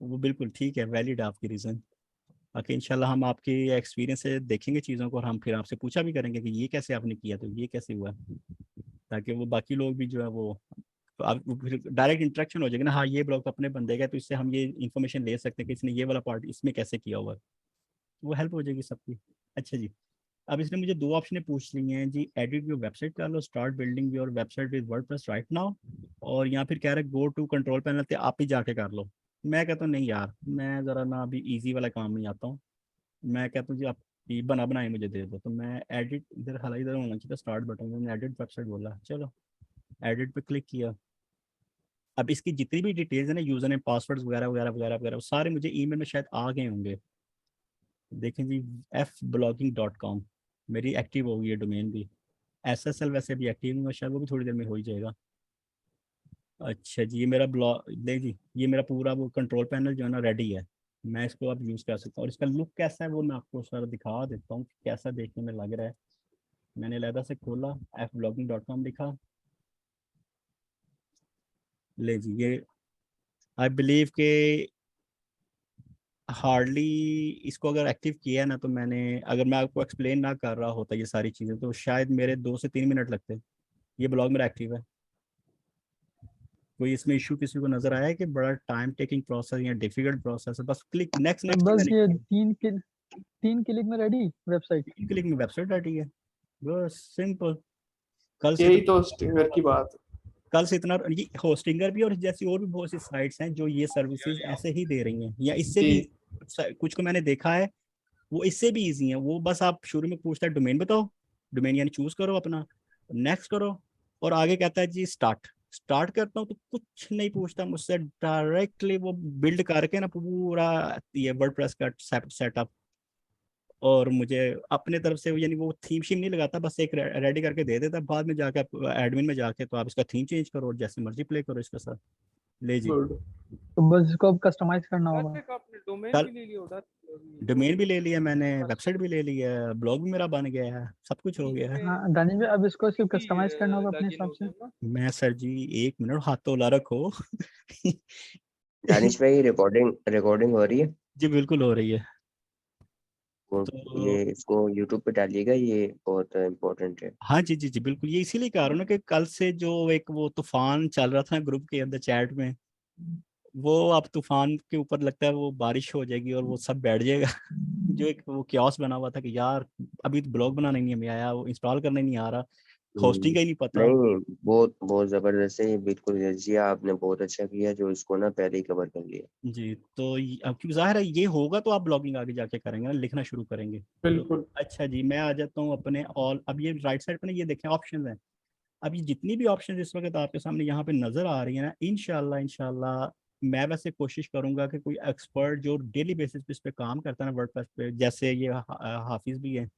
वो बिल्कुल ठीक है, वैलिड है आपकी रीज़न। बाकी इंशाल्लाह हम आपके एक्सपीरियंस से देखेंगे चीज़ों को, और हम फिर आपसे पूछा भी करेंगे कि ये कैसे आपने किया, तो ये कैसे हुआ, ताकि वो बाकी लोग भी जो है वो, तो आप फिर डायरेक्ट इंटरेक्शन हो जाएगा ना, हाँ ये ब्लॉग तो अपने बंदे का है, तो इससे हम ये इन्फॉर्मेशन ले सकते हैं कि इसने ये वाला पार्ट इसमें कैसे किया हुआ है। वो हेल्प हो जाएगी सबकी। अच्छा जी, अब इसने मुझे 2 ऑप्शन पूछ ली हैं जी, एडिट योर वेबसाइट कर लो, start building your website with WordPress right now, और यहाँ फिर कह रहे गो टू कंट्रोल पैनल पे आप ही जाके कर लो। मैं कहता हूँ नहीं यार, मैं ज़रा ना अभी इजी वाला काम नहीं आता हूँ। मैं कहता हूँ जी आप ये बना बनाए मुझे दे दो, तो मैं एडिट, इधर हाल इधर होना चाहिए स्टार्ट बटन, मैंने एडिट वेबसाइट बोला, चलो एडिट पे क्लिक किया। अब इसकी जितनी भी डिटेल्स है ना, यूजर नेम, पासवर्ड्स वगैरह वगैरह वगैरह वगैरह, वो सारे मुझे ईमेल में शायद आ गए होंगे। देखें जी, fblogging.com मेरी एक्टिव हो गई है डोमेन भी। SSL वैसे भी एक्टिव हुआ, शायद वो भी थोड़ी देर में हो ही जाएगा। अच्छा जी, ये मेरा ब्लॉग ले जी, ये मेरा पूरा वो कंट्रोल पैनल जो है ना रेडी है, मैं इसको अब यूज़ कर सकता हूँ। और इसका लुक कैसा है वो मैं आपको सारा दिखा देता हूँ, कैसा देखने में लग रहा है। मैंने अलहदा से खोला, fblogging.com लिखा, ले जी, ये आई बिलीव के हार्डली इसको अगर एक्टिव किया ना, तो मैंने, अगर मैं आपको एक्सप्लेन ना कर रहा होता ये सारी चीज़ें, तो शायद मेरे 2 से 3 मिनट लगते। ये ब्लॉग मेरा एक्टिव है। कोई इसमें इशू किसी को नजर आया है कि बड़ा टाइम टेकिंग प्रोसेस या डिफिकल्ट प्रोसेस है? बस क्लिक नेक्स्ट नेक्स्ट बस मैंने ये किया, 3 क्लिक में रेडी वेबसाइट। 3 क्लिक में वेबसाइट रेडी है, बस सिंपल। कल से यही इतना तो स्टिंगर की बात है। कल से इतना ये होस्टिंगर भी और जैसी और भी बहुत सी साइट्स हैं जो ये सर्विसेज ऐसे ही दे रही हैं, या इससे भी जी कुछ को मैंने देखा है वो इससे भी इजी है। वो बस आप शुरू में पूछता है डोमेन बताओ, डोमेन यानी चूज करो अपना, नेक्स्ट करो, और आगे कहता है जी स्टार्ट। स्टार्ट करता हूँ तो कुछ नहीं पूछता मुझसे, डायरेक्टली वो बिल्ड करके ना पूरा ये वर्डप्रेस का सेटअप, और मुझे अपने तरफ से यानी वो थीम शीम नहीं लगाता, बस एक रेडी करके दे देता। बाद में जाके आप एडमिन में जाके तो आप इसका थीम चेंज करो और जैसे मर्जी प्ले करो इसके साथ। ले जी, गुड। तो बस इसको अब कस्टमाइज करना होगा। वैसे आपने डोमेन कल भी ले लिया उधर, डोमेन भी ले लिया मैंने, वेबसाइट भी ले ली है, ब्लॉग भी मेरा बन गया है, सब कुछ हो गया है। हाँ दानिश भाई, अब इसको सिर्फ कस्टमाइज करना होगा अपने हिसाब से। मैं सर जी 1 मिनट, हाथ तो ला रखो। दानिश भाई, रिकॉर्डिंग रिकॉर्डिंग हो रही है? जी बिल्कुल हो रही है। वो तो ये इसको यूट्यूब पे डालिएगा, ये बहुत इम्पोर्टेंट है। हाँ जी जी जी बिल्कुल, ये इसीलिए कह रहा हूँ ना कि कल से जो एक वो तूफान चल रहा था ग्रुप के अंदर चैट में, वो अब तूफान के ऊपर लगता है वो बारिश हो जाएगी और वो सब बैठ जाएगा। जो एक वो क्योस बना हुआ था कि यार अभी तो ब्लॉग बनाने नहीं हमें आया, वो इंस्टॉल करने नहीं आ रहा, होस्टिंग का ही नहीं पता। नहीं, बहुत बहुत जबरदस्त है ये, बिल्कुल रजिया, आपने बहुत अच्छा किया जो इसको ना पहले ही कवर कर लिया। जी, तो अब क्योंकि जाहिर है ये होगा तो आप ब्लॉगिंग आगे जाके करेंगे ना, लिखना शुरू करेंगे। तो बिल्कुल। अच्छा जी, मैं आ जाता हूँ अपने ऑल, अब ये राइट साइड पे ना ये देखें ऑप्शन है। अब ये जितनी भी ऑप्शन इस वक्त आपके सामने यहाँ पे नजर आ रही है ना, इंशाल्लाह इंशाल्लाह मैं वैसे कोशिश करूंगा कि कोई एक्सपर्ट जो डेली बेसिस पे इस पे काम करता है ना वर्डप्रेस पे, जैसे ये हाफिज भी है,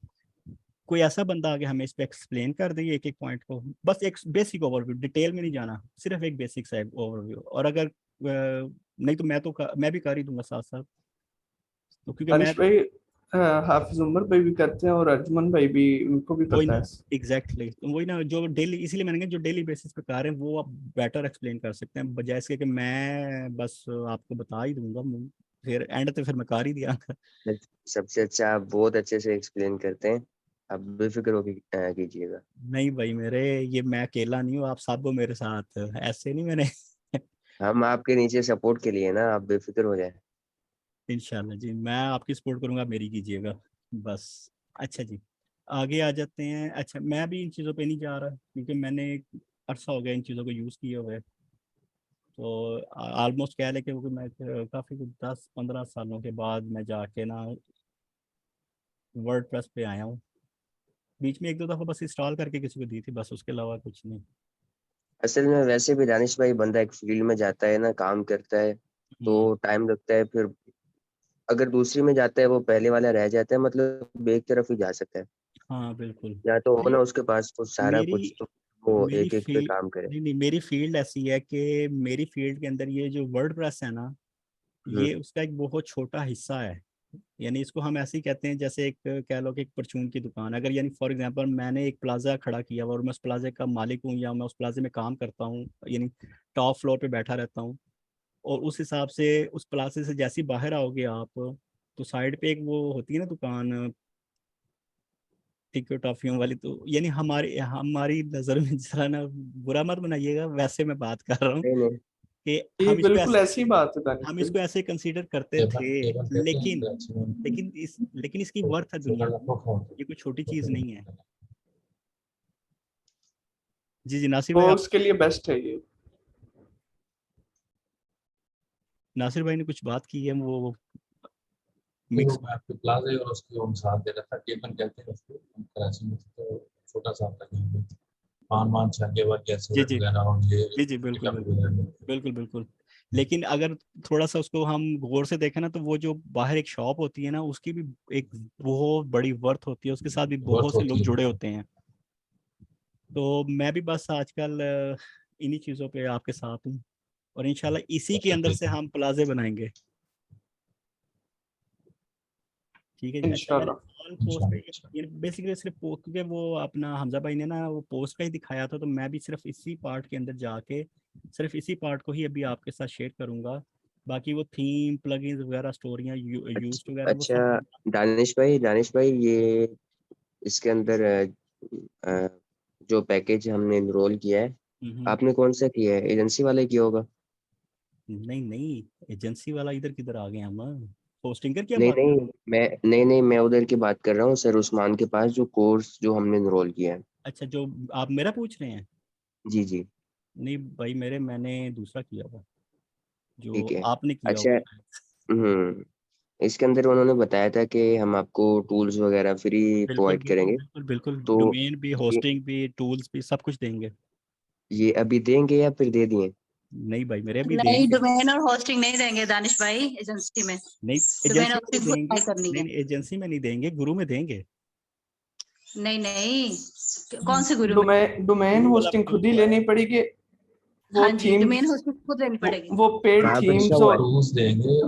कोई ऐसा बंदा आगे हमें इस पे एक्सप्लेन कर दे एक एक पॉइंट को, बस एक बेसिक ओवरव्यू, डिटेल में नहीं जाना, सिर्फ एक बेसिक सा ओवरव्यू। और अगर नहीं तो मैं भी कर ही दूंगा साथ साथ, तो क्योंकि मैं हरीश भाई, हाफिज उमर भाई भी करते हैं और अर्जुमन भाई भी, उनको भी वही पता ना, है। एग्जैक्टली तो वही ना, जो डेली, इसीलिए मैंने कहा जो डेली बेसिस पे कर रहे हैं वो आप बेटर एक्सप्लेन कर सकते हैं, बजाय इसके कि मैं बस आपको बता ही दूंगा, फिर एंड पे फिर मैं कर ही दिया। सबसे अच्छा, आप बहुत अच्छे से एक्सप्लेन करते हैं, आप बेफिक्र होकर कीजिएगा। नहीं भाई मेरे, ये मैं अकेला नहीं हूँ, आप सब हो मेरे साथ, ऐसे नहीं मैंने। हम आपके नीचे सपोर्ट के लिए ना, आप बेफिक्र हो जाए। इंशाल्लाह जी, मैं आपकी सपोर्ट करूंगा, आप मेरी कीजिएगा बस। अच्छा जी, आगे आ जाते हैं। अच्छा, मैं भी इन चीज़ों पे नहीं जा रहा क्योंकि मैंने अरसा हो गया इन चीज़ों को यूज़ किए हुए, तो ऑलमोस्ट कह लें कि वो मैं काफ़ी 10-15 सालों के बाद मैं जाके ना वर्डप्रेस पे आया हूँ। बीच में 1-2 दफ़ा बस इंस्टॉल करके किसी को दी थी, बस उसके अलावा कुछ नहीं। असल में वैसे भी दानिश भाई, बंदा एक फील्ड में जाता है ना, काम करता है तो टाइम लगता है, फिर अगर दूसरी में जाता है वो पहले वाला रह जाता है, मतलब एक तरफ ही जा सकता है, हाँ बिल्कुल। या तो हो नहीं, ना उसके पास कुछ सारा मेरी कुछ, तो वो मेरी एक एक पे फील्ड, काम करे। नहीं नहीं, मेरी फील्ड ऐसी है कि मेरी फील्ड के अंदर ये जो वर्डप्रेस है ना, हम्म, ये उसका एक बहुत छोटा हिस्सा है। यानी इसको हम ऐसे ही कहते हैं जैसे एक कह लो कि एक परचून की दुकान, अगर यानी फॉर एग्जांपल मैंने एक प्लाजा खड़ा किया हुआ और मैं उस प्लाजे का मालिक हूँ या मैं उस प्लाजे में काम करता हूँ, यानी टॉप फ्लोर पे बैठा रहता हूँ, और उस हिसाब से उस प्लाजे से जैसे ही बाहर आओगे आप, तो साइड पे एक वो होती है ना दुकान टिक्की टॉफियों वाली, तो यानी हमारी हमारी नज़र में जरा ना बुरा मत बनाइएगा, वैसे मैं बात कर रहा हूँ नहीं नहीं, कि ये हम इसको बिल्कुल ऐसे ऐसी बात है दानिश हम भाई। इसको ऐसे कंसीडर करते टेबल थे, टेबल देते हैं लेकिन मैक्सिमम, लेकिन इसकी तो वर्थ है दुनिया शुगर की, रखो फोन ये कोई छोटी तो चीज फिर नहीं है। जी जी, नासिर वो भाई आप, उसके लिए बेस्ट है ये। नासिर भाई ने कुछ बात की है वो फिर वो मिक्स। आपके प्लाजा और उसकी वो मिसाल दे रहा था, टेबल कहते हैं उसको, हम कराची में थे, तो छोटा सा होता है, पान वान छाके वा कैसे जी, जी। वगैरह और ये जी, जी, बिल्कुल, पिकअप बिल्कुल। वगैरह। बिल्कुल, बिल्कुल। लेकिन अगर थोड़ा-सा उसको हम गौर से देखें ना, तो वो जो बाहर एक शॉप होती है ना, उसकी भी एक बहुत बड़ी वर्थ होती है, उसके साथ भी बहुत वर्थ से लोग होती है। जुड़े होते हैं। तो मैं भी बस आजकल इन्हीं चीज़ों पे आपके साथ हूँ और इंशाल्लाह इसी के अच्छा, अंदर ठीक से है। हम प्लाज़े बनाएँगे। ठीक है जी। अच्छा मैंने इंशाल्लाह। ऑन पोस्ट पे इंशाल्लाह। ये बेसिकली सिर्फ क्योंकि वो अपना हमजा भाई ने ना वो पोस्ट का ही दिखाया था, तो मैं भी सिर्फ इसी पार्ट के अंदर जाके सिर्फ इसी पार्ट को ही अभी आपके साथ शेयर करूंगा। बाकी वो थीम प्लगइन्स वगैरह स्टोरियां यूज्ड वगैरह वो अच्छा सब दानिश भाई ये इसके अंदर अ, जो पैकेज हमने इनरोल किया है, हम्म, आपने कौन सा किया है? एजेंसी वाले किया होगा। नहीं नहीं, एजेंसी वाला इधर किधर आ गए हम? होस्टिंग कर क्या नहीं बात कर नहीं, रहे हो? मैं उधर की बात कर रहा हूँ, सर उस्मान के पास जो कोर्स जो हमने इनरोल किया है। अच्छा, जो आप मेरा पूछ रहे हैं? जी जी। नहीं भाई, मैंने दूसरा किया हुआ, जो ठीक है। आपने किया अच्छा। होगा शायद। इसके अंदर उन्होंने बताया था कि हम आपको टूल्स वगैरह फ्री बिल्कुल प्रोवाइड बिल्कुल करेंगे। बिल्कुल बिल्कुल, तो डोमेन भी, ये होस्टिंग भी, टूल्स भी, सब कुछ देंगे। ये अभी देंगे या फिर दे दिए? नहीं भाई, मेरे अभी नहीं, देंगे। डोमेन और होस्टिंग नहीं देंगे दानिश भाई एजेंसी में। नहीं, डोमेन एजेंसी में नहीं होस्टिंग खुद देंगे। बाय करनी नहीं है। नहीं, एजेंसी में नहीं देंगे, गुरु में देंगे। नहीं नहीं, कौन से गुरु में? डोमेन गुरु वाला होस्टिंग खुद ही गुरु लेनी पड़ेगी। वो हाँ जी, डोमेन थीम्स, होस्टिंग खुद लेनी पड़ेगी। वो पेड कहाँ पर लिखा थीम्स हुआ और है? टूल्स देंगे,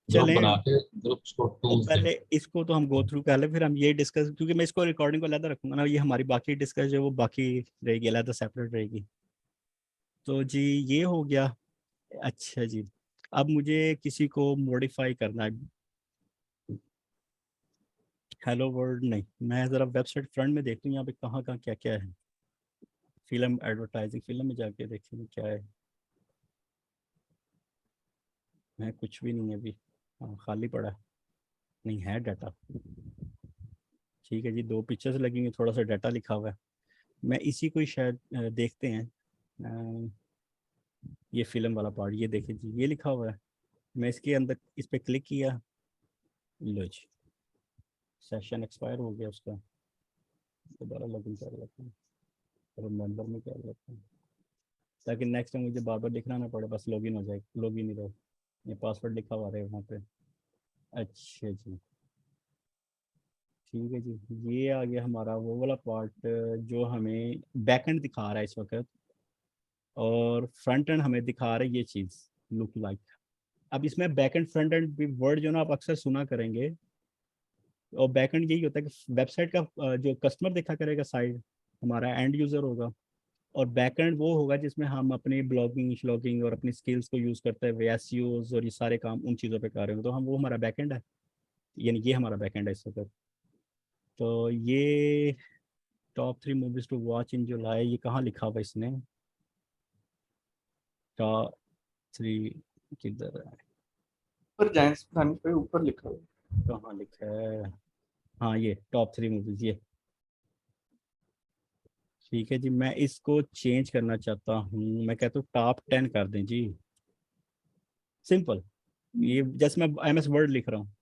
ग्रुप चलें। बना के ग्रुप्स को तो टूल्स पहले देंगे। इसको तो हम गो थ्रू कर ले, फिर हम ये डिस्कस, क्योंकि मैं इसको रिकॉर्डिंग को अलग रखूंगा ना, ये हमारी बाकी डिस्कस जो वो बाकी रहेगी, अलग सेपरेट रहेगी। तो जी ये हो गया। अच्छा जी, अब मुझे किसी को मॉडिफाई करना है। हेलो वर्ल्ड नहीं, मैं ज़रा वेबसाइट फ्रंट में देखती हूँ यहाँ पे कहाँ कहाँ क्या क्या है। फिल्म एडवर्टाइजिंग, फिल्म में जाके देखेंगे क्या है। मैं कुछ भी नहीं है अभी। हाँ, खाली पड़ा है। नहीं है डाटा। ठीक है जी, 2 पिक्चर्स लगेंगे, थोड़ा सा डाटा लिखा हुआ है। मैं इसी को ही शायद देखते हैं। अ, ये फिल्म वाला पार्ट, ये देखिए जी, ये लिखा हुआ है। मैं इसके अंदर इस पर क्लिक किया, लो जी, सेशन एक्सपायर हो गया उसका। दोबारा लॉगिन कर लेते हैं, रिमेंबर में कर लेते हैं, ताकि नेक्स्ट टाइम मुझे बार बार लिखना ना पड़े, बस लॉगिन हो जाए, लॉगिन ही रहे। ये पासवर्ड लिखा हुआ रहे वहाँ पे। अच्छा जी, ठीक है जी। ये आ गया हमारा वो वाला पार्ट जो हमें बैकएंड दिखा रहा है इस वक्त, और फ्रंट एंड हमें दिखा रहा है ये चीज़, लुक लाइक। अब इसमें बैक एंड फ्रंट एंड भी वर्ड जो ना आप अक्सर सुना करेंगे, और बैक एंड यही होता है कि वेबसाइट का जो कस्टमर देखा करेगा साइड, हमारा एंड यूज़र होगा। और बैक एंड वो होगा जिसमें हम अपनी ब्लॉगिंग श्लॉगिंग और अपनी स्किल्स को यूज़ करते हैं, एसईओज और ये सारे काम उन चीज़ों पे कर रहे हो, तो हम वो हमारा बैक एंड है, यानी ये हमारा बैक एंड है इस वक्त। तो ये top 3 movies to watch in July, ये कहाँ लिखा हुआ इसने? टॉप 3 किधर है? ऊपर जाएं, दानिश भाई ऊपर लिखा हुआ है। कहाँ लिखा है? हाँ, ये टॉप 3 मूवीज ये। ठीक है जी, मैं इसको चेंज करना चाहता हूँ, मैं कहता हूँ टॉप 10 कर दें जी, सिंपल। ये जैसे मैं MS वर्ड लिख रहा हूँ,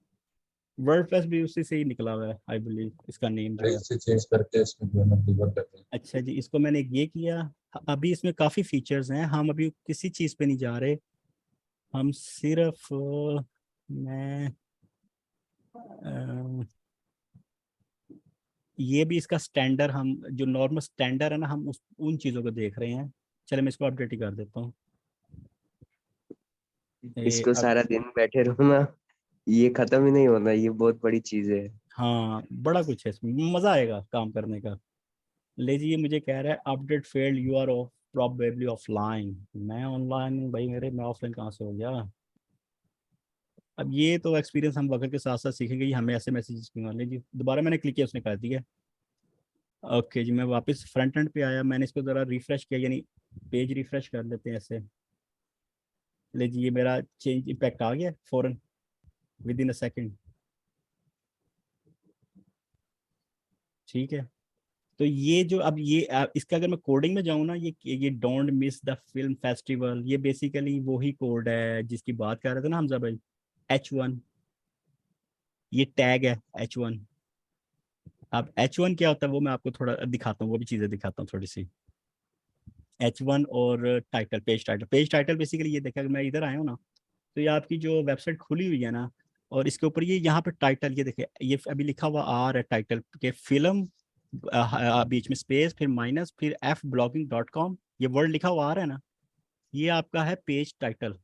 वर्ड प्लस भी उसी से ही निकला हुआ है आई बिलीव, इसका नेम जो है। से चेंज करके इसमें जो है ना डिलीवर करते हैं। अच्छा जी, इसको मैंने ये किया। अभी इसमें काफ़ी फीचर्स हैं, हम अभी किसी चीज़ पे नहीं जा रहे, हम सिर्फ मैं अ, ये भी इसका स्टैंडर्ड, हम जो नॉर्मल स्टैंडर्ड है ना, हम उन चीज़ों को देख रहे हैं। चले मैं इसको अपडेट ही कर देता हूँ। इसको अब सारा दिन बैठे रहो ना, ये खत्म ही नहीं होना, ये बहुत बड़ी चीज है। हाँ, बड़ा कुछ है इसमें, मज़ा आएगा काम करने का। ले जी, ये मुझे कह रहा है update failed, you are off probably offline. मैं ऑनलाइन हूँ भाई, मेरे मैं ऑफलाइन कहाँ से हो गया? अब ये तो एक्सपीरियंस हम वक्त के साथ साथ सीखेंगे, ये हमें ऐसे मैसेजेस क्यों आने जी। दोबारा मैंने क्लिक किया, उसने कर दिया। ओके जी, मैं वापस फ्रंट एंड पे आया, मैंने इसको ज़रा रिफ्रेश किया, यानी पेज रिफ्रेश कर लेते हैं ऐसे। ले जी, ये मेरा चेंज इम्पैक्ट आ गया फ़ौरन, विद इन अ सेकेंड। ठीक है। तो ये जो अब ये इसका अगर मैं कोडिंग में जाऊँ ना, ये don't miss the film festival, ये बेसिकली वही कोड है जिसकी बात कर रहे थे ना हमजा भाई, H1। ये टैग है H1। अब H1 क्या होता है वो मैं आपको थोड़ा दिखाता हूँ, वो भी चीज़ें दिखाता हूँ थोड़ी सी। H1 और टाइटल, पेज टाइटल बेसिकली ये देखा, अगर मैं इधर आया हूँ ना तो ये आपकी जो वेबसाइट खुली हुई है ना, और इसके ऊपर ये यहाँ पे टाइटल, ये देखिए ये अभी लिखा हुआ आर है टाइटल के, फिल्म बीच में स्पेस फिर माइनस फिर fblogging.com, ये वर्ड लिखा हुआ आ रहा है ना, ये आपका है पेज टाइटल।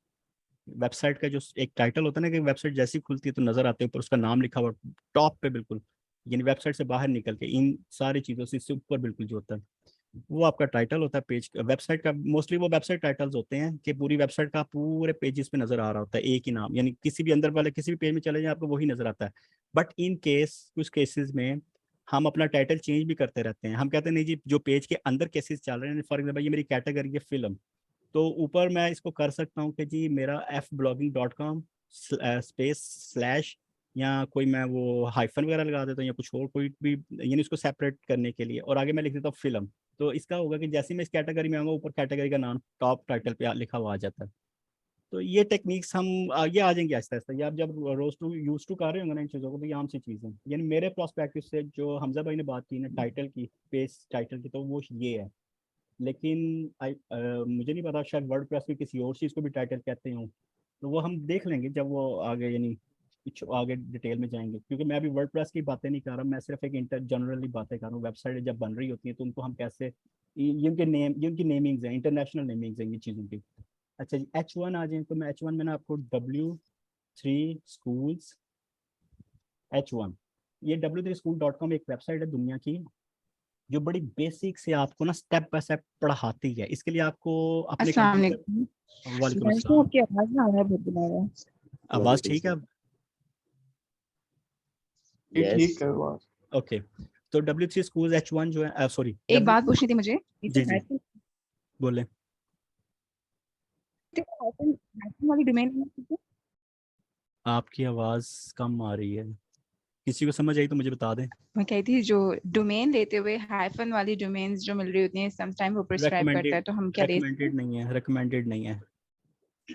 वेबसाइट का जो एक टाइटल होता है ना कि वेबसाइट जैसी खुलती है तो नजर आते हैं ऊपर उसका नाम लिखा हुआ टॉप पे बिल्कुल, यानी वेबसाइट से बाहर निकल के इन सारी चीज़ों से इससे ऊपर बिल्कुल जो होता है वो आपका टाइटल होता है पेज वेबसाइट का। मोस्टली वो वेबसाइट टाइटल्स होते हैं कि पूरी वेबसाइट का पूरे पेजेस पे नजर आ रहा होता है एक ही नाम, यानी किसी भी अंदर वाले किसी भी पेज में चले जाए आपको वही नजर आता है। बट इन केस कुछ केसेस में हम अपना टाइटल चेंज भी करते रहते हैं। हम कहते हैं नहीं जी जो पेज के अंदर केसेस चल रहे हैं, फॉर एग्जाम्पल ये मेरी कैटेगरी है फिल्म, तो ऊपर मैं इसको कर सकता हूँ कि जी मेरा fblogging.com स्पेस स्लैश या कोई मैं वो हाइफन वगैरह लगा देता हूँ या कुछ और कोई भी, यानी इसको सेपरेट करने के लिए, और आगे मैं लिख देता हूँ फिल्म। तो इसका होगा कि जैसे ही मैं इस कैटेगरी में आऊँगा ऊपर कैटेगरी का नाम टॉप टाइटल पे लिखा हुआ आ जाता है। तो ये टेक्निक्स हम आगे आ जाएंगे आहिस्ता आहिस्ता, ये आप जब रोज टू यूज टू कर रहे होंगे ना इन चीज़ों को तो ये आम सी चीज़ है। यानी मेरे प्रोस्पेक्टिव से जो हमजा भाई ने बात की ना टाइटल की, पेज टाइटल की, तो वो ये है। लेकिन मुझे नहीं पता, शायद वर्डप्रेस की किसी और चीज़ को भी टाइटल कहते हो, तो वो हम देख लेंगे जब वो आगे यानी कुछ आगे डिटेल में जाएंगे, क्योंकि मैं अभी वर्डप्रेस की बातें नहीं कर रहा, मैं सिर्फ एक इंटर जनरली बातें कर रहा हूँ। वेबसाइट जब बन रही होती है तो उनको हम कैसे ये उनके नेम, ये उनकी नेमिंग्स हैं, इंटरनेशनल नेमिंग्स हैं ये चीज़ों की। अच्छा जी H1 आ जाए, तो मैं H1 में ना आपको W3 schools H1, ये w3school.com एक वेबसाइट है दुनिया की जो बड़ी बेसिक से आपको ना स्टेप बाय स्टेप पढ़ाती है। इसके लिए आपको अपने अस्सलाम कंप्यूटर, वालेकुम वालेकुम। अस्सलाम, आपकी आवाज ना आ रहा है बहुत बुला रहा है। आवाज़ ठीक है अब? ये ठीक यस है वो। ओके, तो W3 schools H1 जो है, सॉरी एक बात पूछनी थी मुझे। जी जी बोले। वाली डोमेन आपकी आवाज़ कम आ रही है, किसी को समझ आई तो मुझे बता दें। मैं कहती थी जो डोमेन लेते हुए हाइफन वाली डोमेन्स जो मिल रही होती हैं सम टाइम वो प्रिस्क्राइब करता है, तो हम क्या ले रेकमेंडेड नहीं है, रेकमेंडेड नहीं है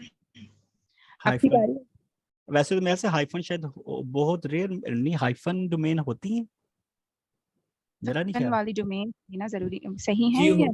आपकी हाइफन। बारी। वैसे तो मेरे से हाइफन शायद बहुत रेयर नहीं, हाइफन डोमेन होती है मेरा नहीं हाइफन ख्याल। वाली डोमेन लेना जरूरी सही है जी या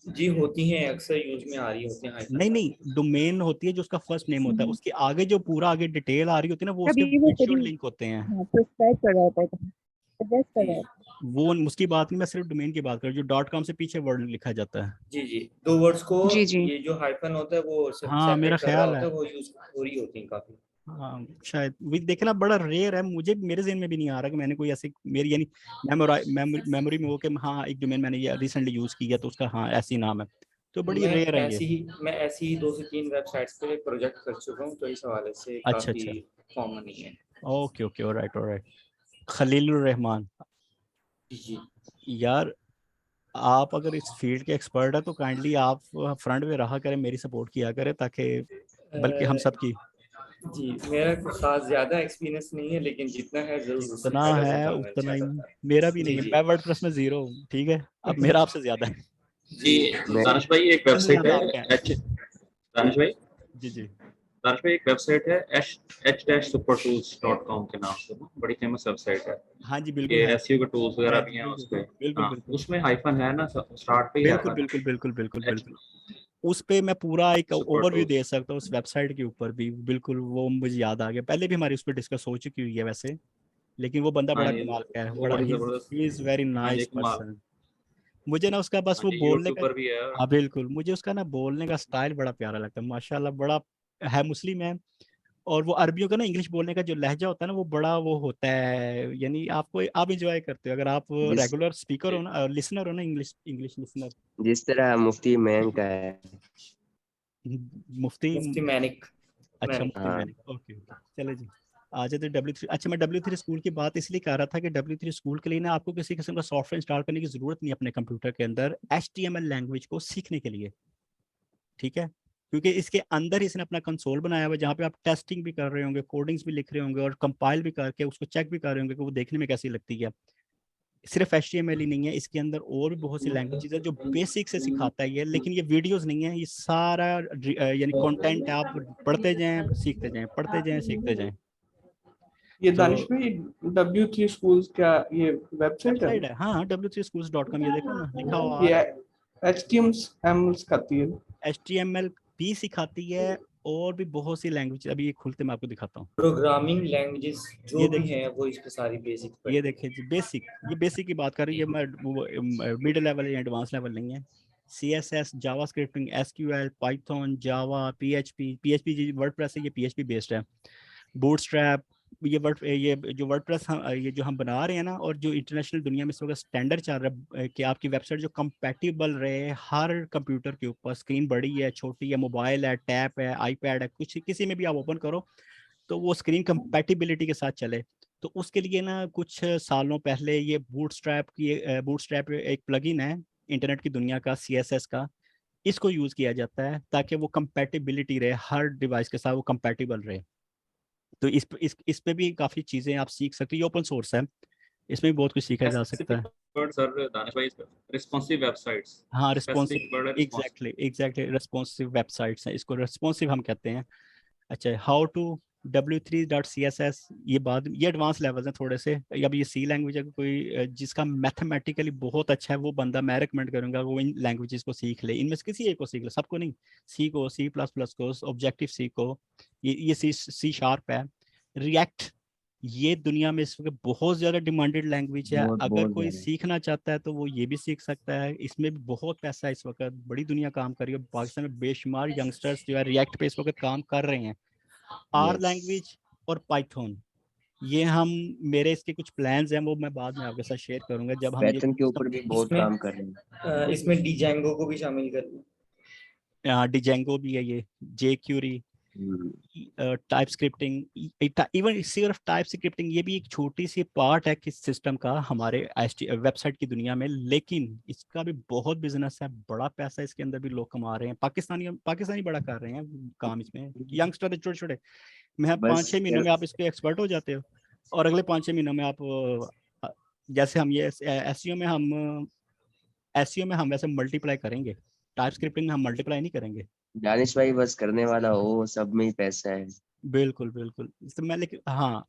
जी होती हैं, अक्सर यूज में आ रही होती हैं हाइफन नहीं वाली। नहीं, डोमेन होती है जो उसका फर्स्ट नेम होता है, उसके आगे जो पूरा आगे डिटेल आ रही होती है ना वो उसके कभी वो खुद वर्चुअल ही लिंक होते हैं। प्रिस्क्राइब कर रहा होता है, सजेस्ट कर जी रहा होता वो उसकी बात नहीं, मैं सिर्फ डोमेन की बात कर रहा हूँ जो .com से पीछे वर्ड लिखा जाता है। जी जी, दो वर्ड्स को है। जी जी ये जो हाइफन होता है वो हाँ मेरा सेपरेट कर रहा ख्याल होता है, है, वो यूज हो रही होती है काफी। हाँ शायद वो देखना बड़ा रेयर है, मुझे मेरे ज़हन में भी नहीं आ रहा कि मैंने कोई ऐसी मेरी यानी मेमोरी में हो कि हाँ एक डोमेन मैंने ये रिसेंटली यूज़ किया तो उसका हाँ ऐसी नाम है, तो बड़ी रेयर है ये। मैं ऐसी ही 2 से 3 वेबसाइट्स पे प्रोजेक्ट कर चुका हूँ, तो इस हवाले से अच्छा काफी अच्छा, कॉमन ही है। Okay okay, alright. Khalilur Rahman, जी जी यार आप अगर इस फील्ड के एक्सपर्ट है तो काइंडली आप फ्रंट में रहा करें, मेरी सपोर्ट किया करें ताकि बल्कि हम सब की जी, मेरा कुछ खास ज्यादा एक्सपीरियंस नहीं है, लेकिन जितना है जरूर उससे जितना फायदा है उठाऊंगा उतना ही, इंशाल्लाह। मेरा भी जी नहीं है, जी मैं वर्डप्रेस में 0 हूँ, ठीक है, अब मेरा आपसे ज्यादा है। जी मैं दानिश भाई एक सबसे वेबसाइट ज्यादा है आपका है। दानिश भाई जी दानिश भाई एक वेबसाइट है h-supertools.com के नाम से ना, बड़ी फेमस वेबसाइट है। हाँ जी बिल्कुल ये है, एसईओ के टूल्स वगैरह है भी जी हैं बिल्कुल उस पे। बिल्कुल हाँ बिल्कुल उसमें हाइफन है ना, स्टार्ट पे ही बिल्कुल हाइफन बिल्कुल बिल्कुल बिल्कुल है। बिल्कुल उस पे मैं पूरा एक सुपर ओवरव्यू दे टूल्स। सकता हूँ उस वेबसाइट के ऊपर भी, बिल्कुल वो मुझे याद आ गया, पहले भी हमारी उस पर डिस्कस हो चुकी हुई है वैसे, लेकिन वो बंदा हाँ बड़ा जी कमाल का है, वो बड़ा बड़ी ही जबरदस्त। इज वेरी हाँ जी नाइस कमाल। पर्सन। मुझे ना उसका बस हाँ वो जी बोलने का, यूट्यूबर भी है। हाँ बिल्कुल, मुझे उसका ना बोलने का स्टाइल बड़ा प्यारा लगता है माशाल्लाह, बड़ा है मुस्लिम है, और वो अरबियों का ना इंग्लिश बोलने का जो लहजा होता है ना वो बड़ा वो होता है, यानी आपको आप इंजॉय करते हो अगर आप जिस रेगुलर स्पीकर जी हो ना, लिसनर हो ना, इंग्लिश इंग्लिश लिसनर। जिस तरह मुफ्ती मैन का है। मुफ्ती, मुफ्ती मैनिक अच्छा मैनिक मुफ्ती हाँ मैंने, ओके ओके चले जी। आ जाते W3। अच्छा मैं W3 स्कूल की बात इसलिए कर रहा था कि W3 स्कूल के लिए ना आपको किसी किस्म का सॉफ्टवेयर इंस्टॉल करने की जरूरत नहीं है अपने कंप्यूटर के अंदर HTML लैंग्वेज को सीखने के लिए, ठीक है, क्योंकि इसके अंदर इसने अपना कंसोल बनाया हुआ है जहाँ पे आप टेस्टिंग भी कर रहे होंगे, कोडिंग्स भी लिख रहे होंगे और कंपाइल भी करके उसको चेक भी कर रहे होंगे कि वो देखने में कैसी लगती है। सिर्फ HTML ही नहीं है, इसके अंदर और भी बहुत सी लैंग्वेजेस है जो बेसिक से सिखाता है ये, लेकिन ये वीडियोस नहीं है, ये सारा यानी कंटेंट आप पढ़ते जाएं सीखते जाएं, पढ़ते जाएं सीखते जाएं। ये तो दानिश भाई W3 स्कूल्स क्या ये वेबसाइट वेबसाइट है? है, हाँ w3schools.com, ये देखो ना लिखा हुआ आ ये रहा है। HTML सिखाती है? HTML भी सिखाती है और भी बहुत सी लैंग्वेज, अभी ये खुलते मैं आपको दिखाता हूँ। प्रोग्रामिंग लैंग्वेजेस जो ये भी देखिए, हैं वो इस पे सारी बेसिक ये देखिए जी बेसिक, ये बेसिक की बात कर रही है, मैं मिड लेवल या एडवांस लेवल नहीं है। CSS, Java scripting, SQL, Python, Java, PHP जी वर्डप्रेस है, ये PHP बेस्ड है। बूटस्ट्रैप, ये जो वर्डप्रेस ये जो हम बना रहे हैं ना, और जो इंटरनेशनल दुनिया में इस वक्त स्टैंडर्ड चल रहा है कि आपकी वेबसाइट जो कंपैटिबल रहे हर कंप्यूटर के ऊपर, स्क्रीन बड़ी है, छोटी है, मोबाइल है, टैब है, आईपैड है, कुछ किसी में भी आप ओपन करो तो वो स्क्रीन कंपैटिबिलिटी के साथ चले। तो उसके लिए ना कुछ सालों पहले ये बूटस्ट्रैप एक प्लगइन है इंटरनेट की दुनिया का, CSS का, इसको यूज किया जाता है ताकि वो कंपैटिबिलिटी रहे, हर डिवाइस के साथ वो कंपैटिबल रहे। तो इस पे भी काफी चीजें आप सीख सकते हैं, ये ओपन सोर्स है, इसमें भी बहुत कुछ सीखा जा सकता है। वर्ड सर दानिश भाई, रिस्पॉन्सिव वेबसाइट्स, हाँ स्पेसिफिक रिस्पॉन्सिव, वर्ड है responsive। एग्जैक्टली रिस्पॉन्सिव वेबसाइट्स हैं, इसको रिस्पॉन्सिव हम कहते हैं। अच्छा, हाउ टू w3.css, ये एडवांस लेवल्स हैं थोड़े से। अब ये C लैंग्वेज है, कोई जिसका मैथमेटिकली बहुत अच्छा है वो बंदा, मैं रिकमेंड करूंगा वो इन लैंग्वेजेस को सीख ले, इनमें से किसी एक को सीख ले, सबको नहीं। C को, C++ को, ऑब्जेक्टिव C को, ये C# है। रिएक्ट, ये दुनिया में इस वक्त बहुत ज्यादा डिमांडेड लैंग्वेज है, बहुत अगर बहुत कोई ज्यादा। सीखना चाहता है तो वो ये भी सीख सकता है, इसमें भी बहुत पैसा है इस वक्त, बड़ी दुनिया काम कर रही है, पाकिस्तान में बेशुमार यंगस्टर्स जो है रिएक्ट पे इस वक्त काम कर रहे हैं। R यस, लैंग्वेज और पाइथन, ये हम, मेरे इसके कुछ प्लान्स हैं, वो मैं बाद में आपके साथ शेयर करूंगा जब हम ये पैथन के ऊपर भी बहुत इसमें काम कर रहे हैं। इसमें डिजेंगो को भी शामिल कर लो। डिजेंगो भी है, ये jQuery, हम्म, टाइप स्क्रिप्टिंग, इवन सिर्फ टाइप स्क्रिप्टिंग ये भी एक छोटी सी पार्ट है किस सिस्टम का हमारे वेबसाइट की दुनिया में, लेकिन इसका भी बहुत बिजनेस है, बड़ा पैसा इसके अंदर भी लोग कमा रहे हैं, पाकिस्तानी बड़ा कर रहे हैं काम इसमें, यंगस्टर छोटे छोटे। मैं बस 5-6 महीनों में आप इस पे एक्सपर्ट हो जाते हो, और अगले 5-6 महीनों में आप जैसे हम ये एसईओ में हम वैसे मल्टीप्लाई करेंगे, टाइप स्क्रिप्टिंग में हम मल्टीप्लाई नहीं करेंगे। दानिश भाई बस करने वाला हो, सब में ही पैसा है। बिल्कुल बिल्कुल, तो मैं लेकिन हाँ,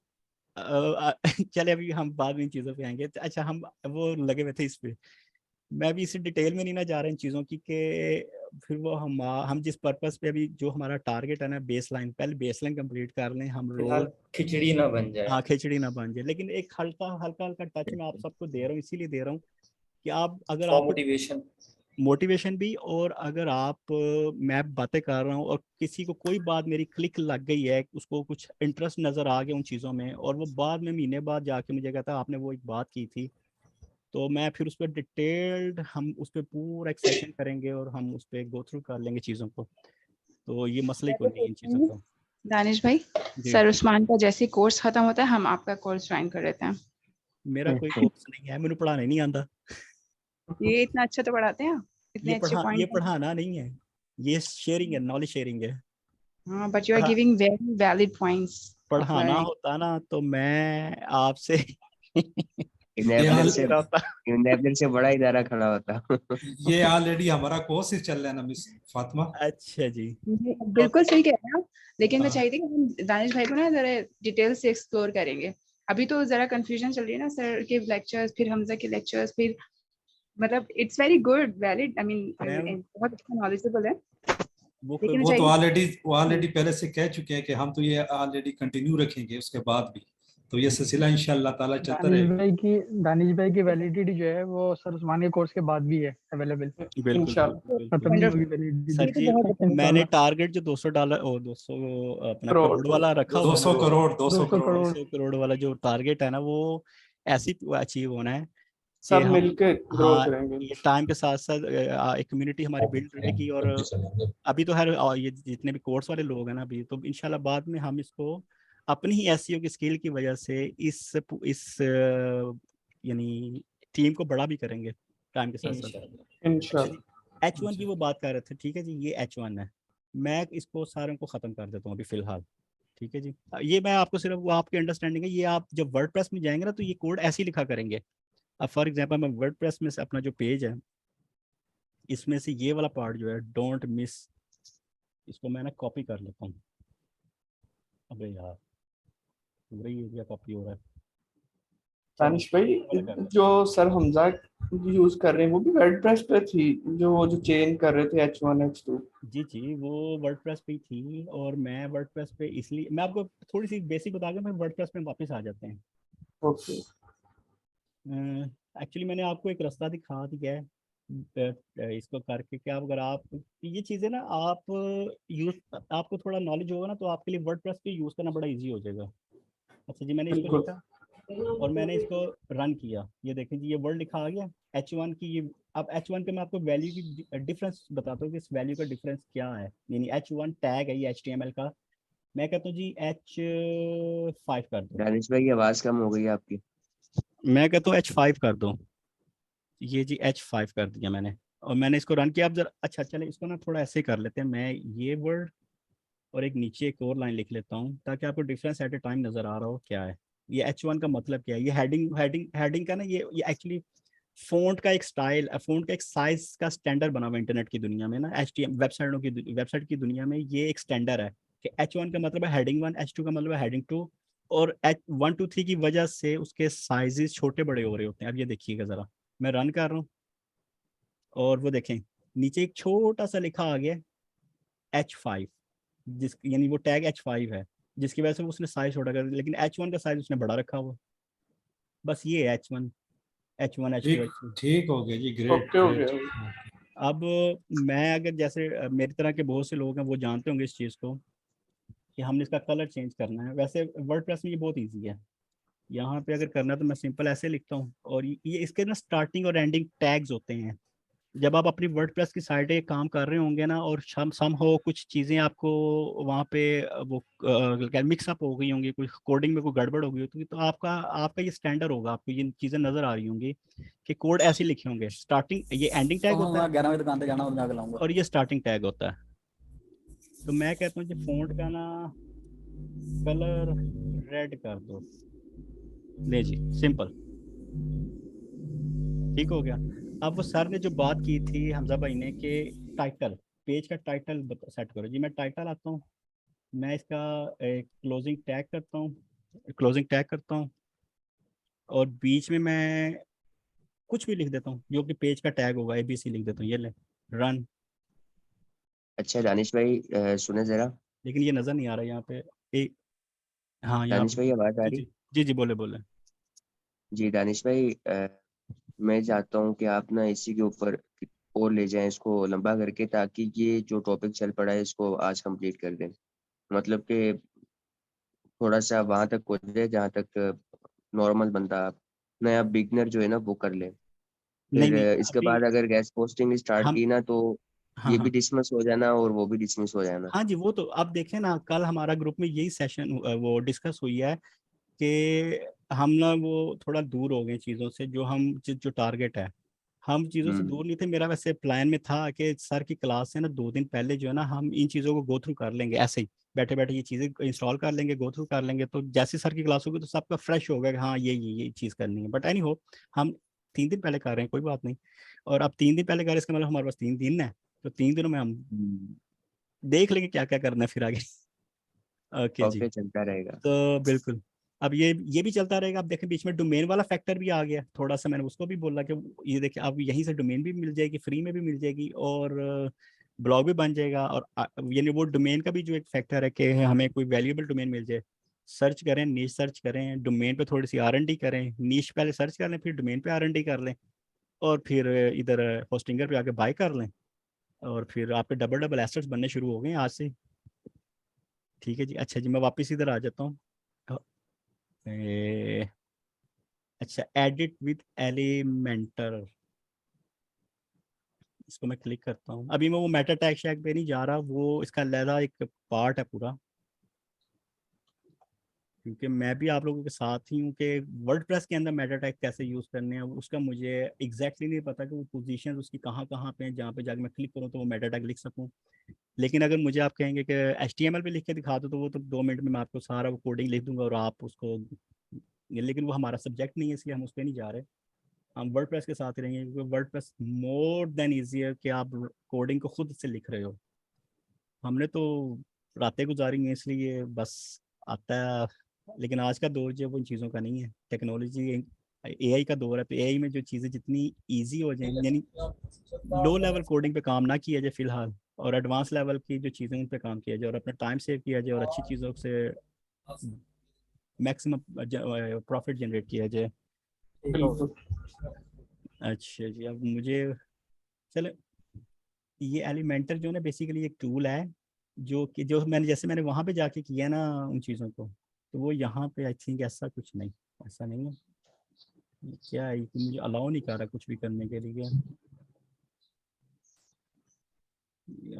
चले अभी हम बाद में इन चीज़ों पे आएंगे। तो अच्छा, हम वो लगे हुए थे इस पे, मैं भी इसी डिटेल में नहीं ना जा रहा इन चीज़ों की कि फिर वो हम जिस पर्पस पे अभी जो हमारा टारगेट है ना, बेसलाइन, पहले बेसलाइन कंप्लीट कर लें हम फिलहाल रोज। खिचड़ी ना बन जाए। हाँ खिचड़ी ना बन जाए, लेकिन एक हल्का हल्का हल्का टच मैं आप सबको दे रहा हूँ, इसीलिए दे रहा हूँ कि आप अगर फॉर आपको मोटिवेशन। मोटिवेशन भी, और अगर आप मैं बातें कर रहा हूँ और किसी को कोई बात मेरी क्लिक लग गई है, उसको कुछ इंटरेस्ट नजर आ गया उन चीज़ों में, और वो बाद में महीने बाद जाके मुझे कहता आपने वो एक बात की थी, तो मैं फिर उस पर डिटेल्ड, हम उस पर पूरा एक सेशन करेंगे और हम उस पर गो थ्रू कर लेंगे चीज़ों को, तो ये मसला ही मैं कोई तो नहीं इन सोच चीज़ों रही हूँ, का। दानिश भाई, जी, सर उस्मान का जैसे कोर्स खत्म होता है हम आपका कोर्स ज्वाइन कर लेते हैं। मेरा कोई कोर्स नहीं है, मैंने पढ़ाने नहीं आता, ये इतना अच्छा तो पढ़ाते हैं, इतने अच्छे ये पॉइंट। पढ़ाना नहीं है, ये शेयरिंग है, नॉलेज शेयरिंग है। हाँ, बट यू आर पढ़ा giving very valid points of पढ़ाना लर्निंग। होता ना तो मैं आपसे इनेबलर पैसे से ले रहा था। इनेबलर से बड़ा इदारा खड़ा होता। ये ऑलरेडी हमारा कोर्स ही चल रहा है ना मिस फातिमा। अच्छा जी, बिल्कुल सही कह रहे हैं आप, लेकिन मैं हाँ। चाहिए थी कि हम दानिश भाई को ना जरा डिटेल से एक्सप्लोर करेंगे। अभी तो जरा कंफ्यूजन चल रही है ना, सर के लेक्चर्स फिर हमजा के लेक्चर्स, फिर मतलब it's very good valid, I ma'am mean बहुत अच्छा नॉलेजेबल है, वो लेकिन वो तो चाहिए। ऑलरेडी पहले से कह चुके हैं कि हम तो ये ऑलरेडी कंटिन्यू रखेंगे उसके बाद भी, तो ये सिलसिला इंशाल्लाह ताला चलता रहेगा। दानिश भाई की वैलिडिटी जो है वो सर उस्मान के कोर्स के बाद भी है अवेलेबल, बिल्कुल इंशाल्लाह। बिल्कुल बिल्कुल। खत्म नहीं होगी वंडरफुल, वैलिडिटी सर ये तो जी, बहुत अच्छा मैंने इंशाल्लाह। टारगेट जो $200 और 200 अपना करोड़। करोड़ वाला रखा हुआ है ना, 200 करोड़ 200 200 करोड़। करोड़ 200 करोड़ वाला जो टारगेट है ना, वो ऐसे ही अचीव होना है कि सब हम, मिलके ग्रो हाँ, करेंगे। ये टाइम के साथ साथ एक कम्युनिटी हमारी बिल्ड रहेगी, और अभी तो हर ये जितने भी कोर्स वाले लोग हैं ना, अभी तो इंशाल्लाह बाद में हम इसको अपनी ही एसईओ की स्किल की वजह से इस यानी टीम को बड़ा भी करेंगे टाइम के साथ साथ। अच्छा जी, इंशाल्लाह। H1 की वो बात कर रहे थे, ठीक है जी, ये H1 है, मैं इसको सारों को ख़त्म कर देता हूँ अभी फ़िलहाल, ठीक है जी। ये मैं आपको सिर्फ वो आपकी अंडरस्टैंडिंग है, ये आप जब वर्डप्रेस में जाएंगे ना तो ये कोड ऐसे ही लिखा करेंगे। अब फॉर एग्जांपल मैं वर्डप्रेस में से अपना जो पेज है, इसमें से ये वाला पार्ट जो है, डोंट मिस, इसको मैं ना कॉपी कर लेता हूँ। अबे यार, पूरा ही एरिया कॉपी हो रहा है। दानिश भाई, जो सर हमजा यूज कर रहे हैं वो भी वर्डप्रेस पे थी, जो चेंज कर रहे थे H1 H2? जी जी, वो वर्डप्रेस पे ही थी, और मैं वर्डप्रेस पे इसलिए, मैं आपको थोड़ी सी बेसिक बता के मैं वर्डप्रेस पे वापस आ जाते हैं। ओके। एक्चुअली मैंने आपको एक रास्ता दिखा दिया है इसको करके, कि आप अगर आप ये चीज़ें ना आप यूज, आपको थोड़ा नॉलेज होगा ना, तो आपके लिए वर्डप्रेस पे यूज़ करना बड़ा इजी हो जाएगा। अच्छा जी, मैंने इसको बिल्कुल। लिखा और मैंने इसको रन किया, ये देखें जी ये वर्ड लिखा आ गया H1 की। ये अब H1 पे मैं आपको वैल्यू की डिफरेंस बताता हूँ कि इस वैल्यू का डिफरेंस क्या है। यानी H1 टैग है ये HTML का, मैं कहता हूँ जी H5 कर दो। दानिश भाई की आवाज कम हो गई है आपकी। मैं कहता हूँ H5 कर दो, ये जी H5 कर दिया मैंने, और मैंने इसको रन किया। अब जरा अच्छा चले इसको ना थोड़ा ऐसे कर लेते हैं, मैं ये वर्ड और एक नीचे एक और लाइन लिख लेता हूँ, ताकि आपको डिफरेंस एट ए टाइम नजर आ रहा हो क्या है। ये H1 का मतलब क्या है, ये हेडिंग का ना, ये एक्चुअली फ़ॉन्ट का एक स्टाइल, फ़ॉन्ट का एक साइज का स्टैंडर्ड बना हुआ इंटरनेट की दुनिया में ना, HTML वेबसाइट की दुनिया में ये एक स्टैंडर्ड है कि H1 का मतलब है हेडिंग 1, H2 का मतलब है हेडिंग 2, और H1 2 3 की वजह से उसके साइजेस छोटे बड़े हो रहे होते हैं। अब ये देखिएगा ज़रा, मैं रन कर रहा हूँ और वो देखें नीचे एक छोटा सा लिखा आ गया H5, जिस यानी वो टैग H5 है, जिसकी वजह से उसने साइज छोटा कर दिया, लेकिन H1 का साइज उसने बड़ा रखा हुआ। बस ये है H1 H2 ठीक H3। ठीक हो गया जी, ग्रेट ओके हो ग्रेट। गया। अब मैं अगर जैसे मेरी तरह के बहुत से लोग हैं वो जानते होंगे इस चीज़ को कि हमने इसका कलर चेंज करना है। वैसे वर्डप्रेस में ये बहुत इजी है, यहाँ पे अगर करना है तो मैं सिंपल ऐसे लिखता हूँ, और ये इसके ना स्टार्टिंग और एंडिंग टैग्स होते हैं। जब आप अपनी वर्डप्रेस की साइड पे काम कर रहे होंगे ना, और सम हो कुछ चीज़ें आपको वहाँ पे वो मिक्स अप हो गई होंगी, कुछ कोडिंग में कोई गड़बड़ हो गई होगी, तो आपका आपका ये स्टैंडर्ड होगा, आपको ये चीज़ें नज़र आ रही होंगी कि कोड ऐसे लिखे होंगे। स्टार्टिंग ये एंडिंग टैग होता है, 11 बजे दुकान पे जाना और मैं आके लाऊंगा। और ये स्टार्टिंग टैग होता है। तो मैं कहता हूँ कि फ़ॉन्ट का ना कलर रेड कर दो, ले जी सिंपल, ठीक हो गया। अब वो सर ने जो बात की थी हमजा भाई ने कि टाइटल, पेज का टाइटल सेट करो जी। मैं टाइटल आता हूँ, मैं इसका एक क्लोजिंग टैग करता हूँ, और बीच में मैं कुछ भी लिख देता हूँ जो कि पेज का टैग होगा, ABC लिख देता हूँ, ये ले रन। अच्छा दानिश भाई सुने जरा। लेकिन ये नज़र नहीं आ रहा यहाँ पे एक, हाँ यहाँ दानिश पे भाई आवाज आ जी रही? जी जी जी, बोले बोले। जी दानिश भाई, मैं चाहता हूँ कि आप ना इसी के ऊपर और ले जाएं इसको लंबा करके, ताकि ये जो टॉपिक चल पड़ा है इसको आज कंप्लीट कर दें। मतलब कि थोड़ा सा वहां तक पहुंच जाए जहाँ तक नॉर्मल बंदा, नया बिगनर जो है ना वो कर ले। नहीं फिर नहीं इसके अभी बाद अगर गेस्ट पोस्टिंग स्टार्ट हम, की ना, तो हाँ ये भी हाँ डिसमिस हो जाना और वो भी डिसमिस हो जाना। हाँ जी, वो तो आप देखें ना, कल हमारा ग्रुप में यही सेशन वो डिस्कस हुई है कि हम ना वो थोड़ा दूर हो गए चीज़ों से, जो हम जो टारगेट है, हम चीज़ों से दूर नहीं थे। मेरा वैसे प्लान में था कि सर की क्लास से ना 2 दिन पहले जो है ना, हम इन चीज़ों को गो थ्रू कर लेंगे, ऐसे ही बैठे बैठे ये चीज़ें इंस्टॉल कर लेंगे, गो थ्रू कर लेंगे, तो जैसे सर की क्लास होगी तो सबका फ्रेश होगा कि हाँ ये चीज़ करनी है। बट एनी हो, हम 3 दिन पहले कर रहे हैं, कोई बात नहीं। और अब 3 दिन पहले कर रहे हैं, इसका मतलब हमारे पास 3 दिन है, तो 3 दिनों में हम देख लेंगे क्या क्या करना है फिर आगे। ओके जी, ओके, चलता रहेगा। तो बिल्कुल। अब ये भी चलता रहेगा। अब देखें बीच में डोमेन वाला फैक्टर भी आ गया थोड़ा सा, मैंने उसको भी बोला कि ये देखिए अब यहीं से डोमेन भी मिल जाएगी, फ्री में भी मिल जाएगी, और ब्लॉग भी बन जाएगा। और यानी वो डोमेन का भी जो एक फैक्टर है कि हमें कोई वैल्यूएबल डोमेन मिल जाए, सर्च करें, नीश सर्च करें, डोमेन पे थोड़ी सी R&D करें, नीश पहले सर्च कर लें, फिर डोमेन पे R&D कर लें, और फिर इधर होस्टिंगर पे आके बाय कर लें, और फिर आपके डबल डबल एसेट्स बनने शुरू हो गए हैं आज से। ठीक है जी। अच्छा जी, मैं वापस इधर आ जाता हूँ। अच्छा, एडिट विद एलिमेंटर, इसको मैं क्लिक करता हूँ। अभी मैं वो मेटा टैग शैग पे नहीं जा रहा, वो इसका अलग एक पार्ट है पूरा, क्योंकि मैं भी आप लोगों के साथ ही हूँ कि वर्डप्रेस के अंदर मेटा टैग कैसे यूज़ करने हैं, उसका मुझे एग्जैक्टली नहीं पता कि वो पोजीशन उसकी कहाँ कहाँ पे हैं, जहाँ पे जाके मैं क्लिक करूँ तो वो मेटा टैग लिख सकूँ। लेकिन अगर मुझे आप कहेंगे कि HTML पे लिख के दिखा दो, तो वो तो 2 मिनट में मैं आपको सारा वो कोडिंग लिख दूंगा और आप उसको, लेकिन वो हमारा सब्जेक्ट नहीं है, इसलिए हम उस पर नहीं जा रहे। हम वर्डप्रेस के साथ ही रहेंगे, क्योंकि वर्डप्रेस मोर देन ईजी है कि आप कोडिंग को खुद से लिख रहे हो। हमने तो रातें गुजारी हैं, इसलिए बस आता है लेकिन आज का दौर जो है वो इन चीज़ों का नहीं है। टेक्नोलॉजी एआई का दौर है, तो एआई में जो चीज़ें जितनी इजी हो जाएंगी, यानी लो लेवल कोडिंग पे काम ना किया जाए फिलहाल, और एडवांस लेवल की जो चीज़ें उन पे काम किया जाए और अपना टाइम सेव किया जाए और अच्छी चीज़ों से मैक्सिमम प्रॉफिट जनरेट किया जाए। अच्छा जी, अब मुझे चलो, ये एलिमेंटर जो है ना बेसिकली एक टूल है जो कि जो मैंने वहाँ पे जाके किया ना उन चीज़ों को, तो वो यहाँ पे आई थिंक ऐसा कुछ नहीं, ऐसा नहीं है। क्या है कि मुझे अलाउ नहीं कर रहा कुछ भी करने के लिए।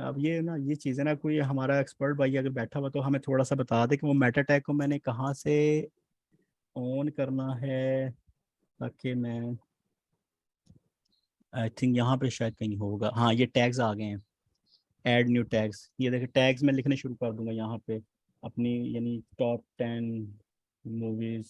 अब ये ना ये चीज़ें ना, कोई हमारा एक्सपर्ट भाई अगर बैठा हुआ तो हमें थोड़ा सा बता दे कि वो मेटा टैग को मैंने कहाँ से ऑन करना है, ताकि मैं आई थिंक यहाँ पे शायद कहीं होगा। हाँ, ये टैग्स आ गए हैं, ऐड न्यू टैग्स। ये देखिए टैग्स मैं लिखने शुरू कर दूंगा यहाँ पे अपनी, यानी टॉप 10 मूवीज,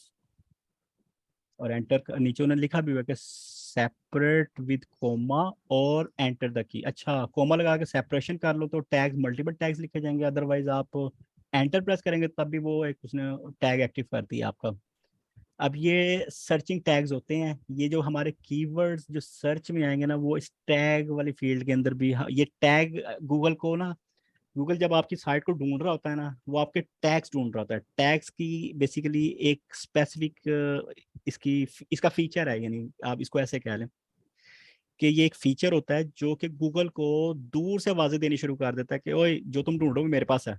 और एंटर नीचे उन्होंने लिखा भी हुआ कि सेपरेट विद कोमा और एंटर द की। अच्छा, कोमा लगा के सेपरेशन कर लो तो टैग्स मल्टीपल टैग्स लिखे जाएंगे, अदरवाइज आप एंटर प्रेस करेंगे तब भी वो एक उसने टैग एक्टिव कर दिया आपका। अब ये सर्चिंग टैग्स होते हैं, ये जो हमारे कीवर्ड्स जो सर्च में आएंगे ना वो इस टैग वाली फील्ड के अंदर भी, ये टैग गूगल को ना, गूगल जब आपकी साइट को ढूंढ रहा होता है ना, वो आपके टैग्स ढूंढ रहा होता है। टैग्स की बेसिकली एक स्पेसिफिक इसका फीचर है, यानी आप इसको ऐसे कह लें कि ये एक फीचर होता है जो कि गूगल को दूर से आवाजें देनी शुरू कर देता है कि ओए जो तुम ढूंढोगे मेरे पास है।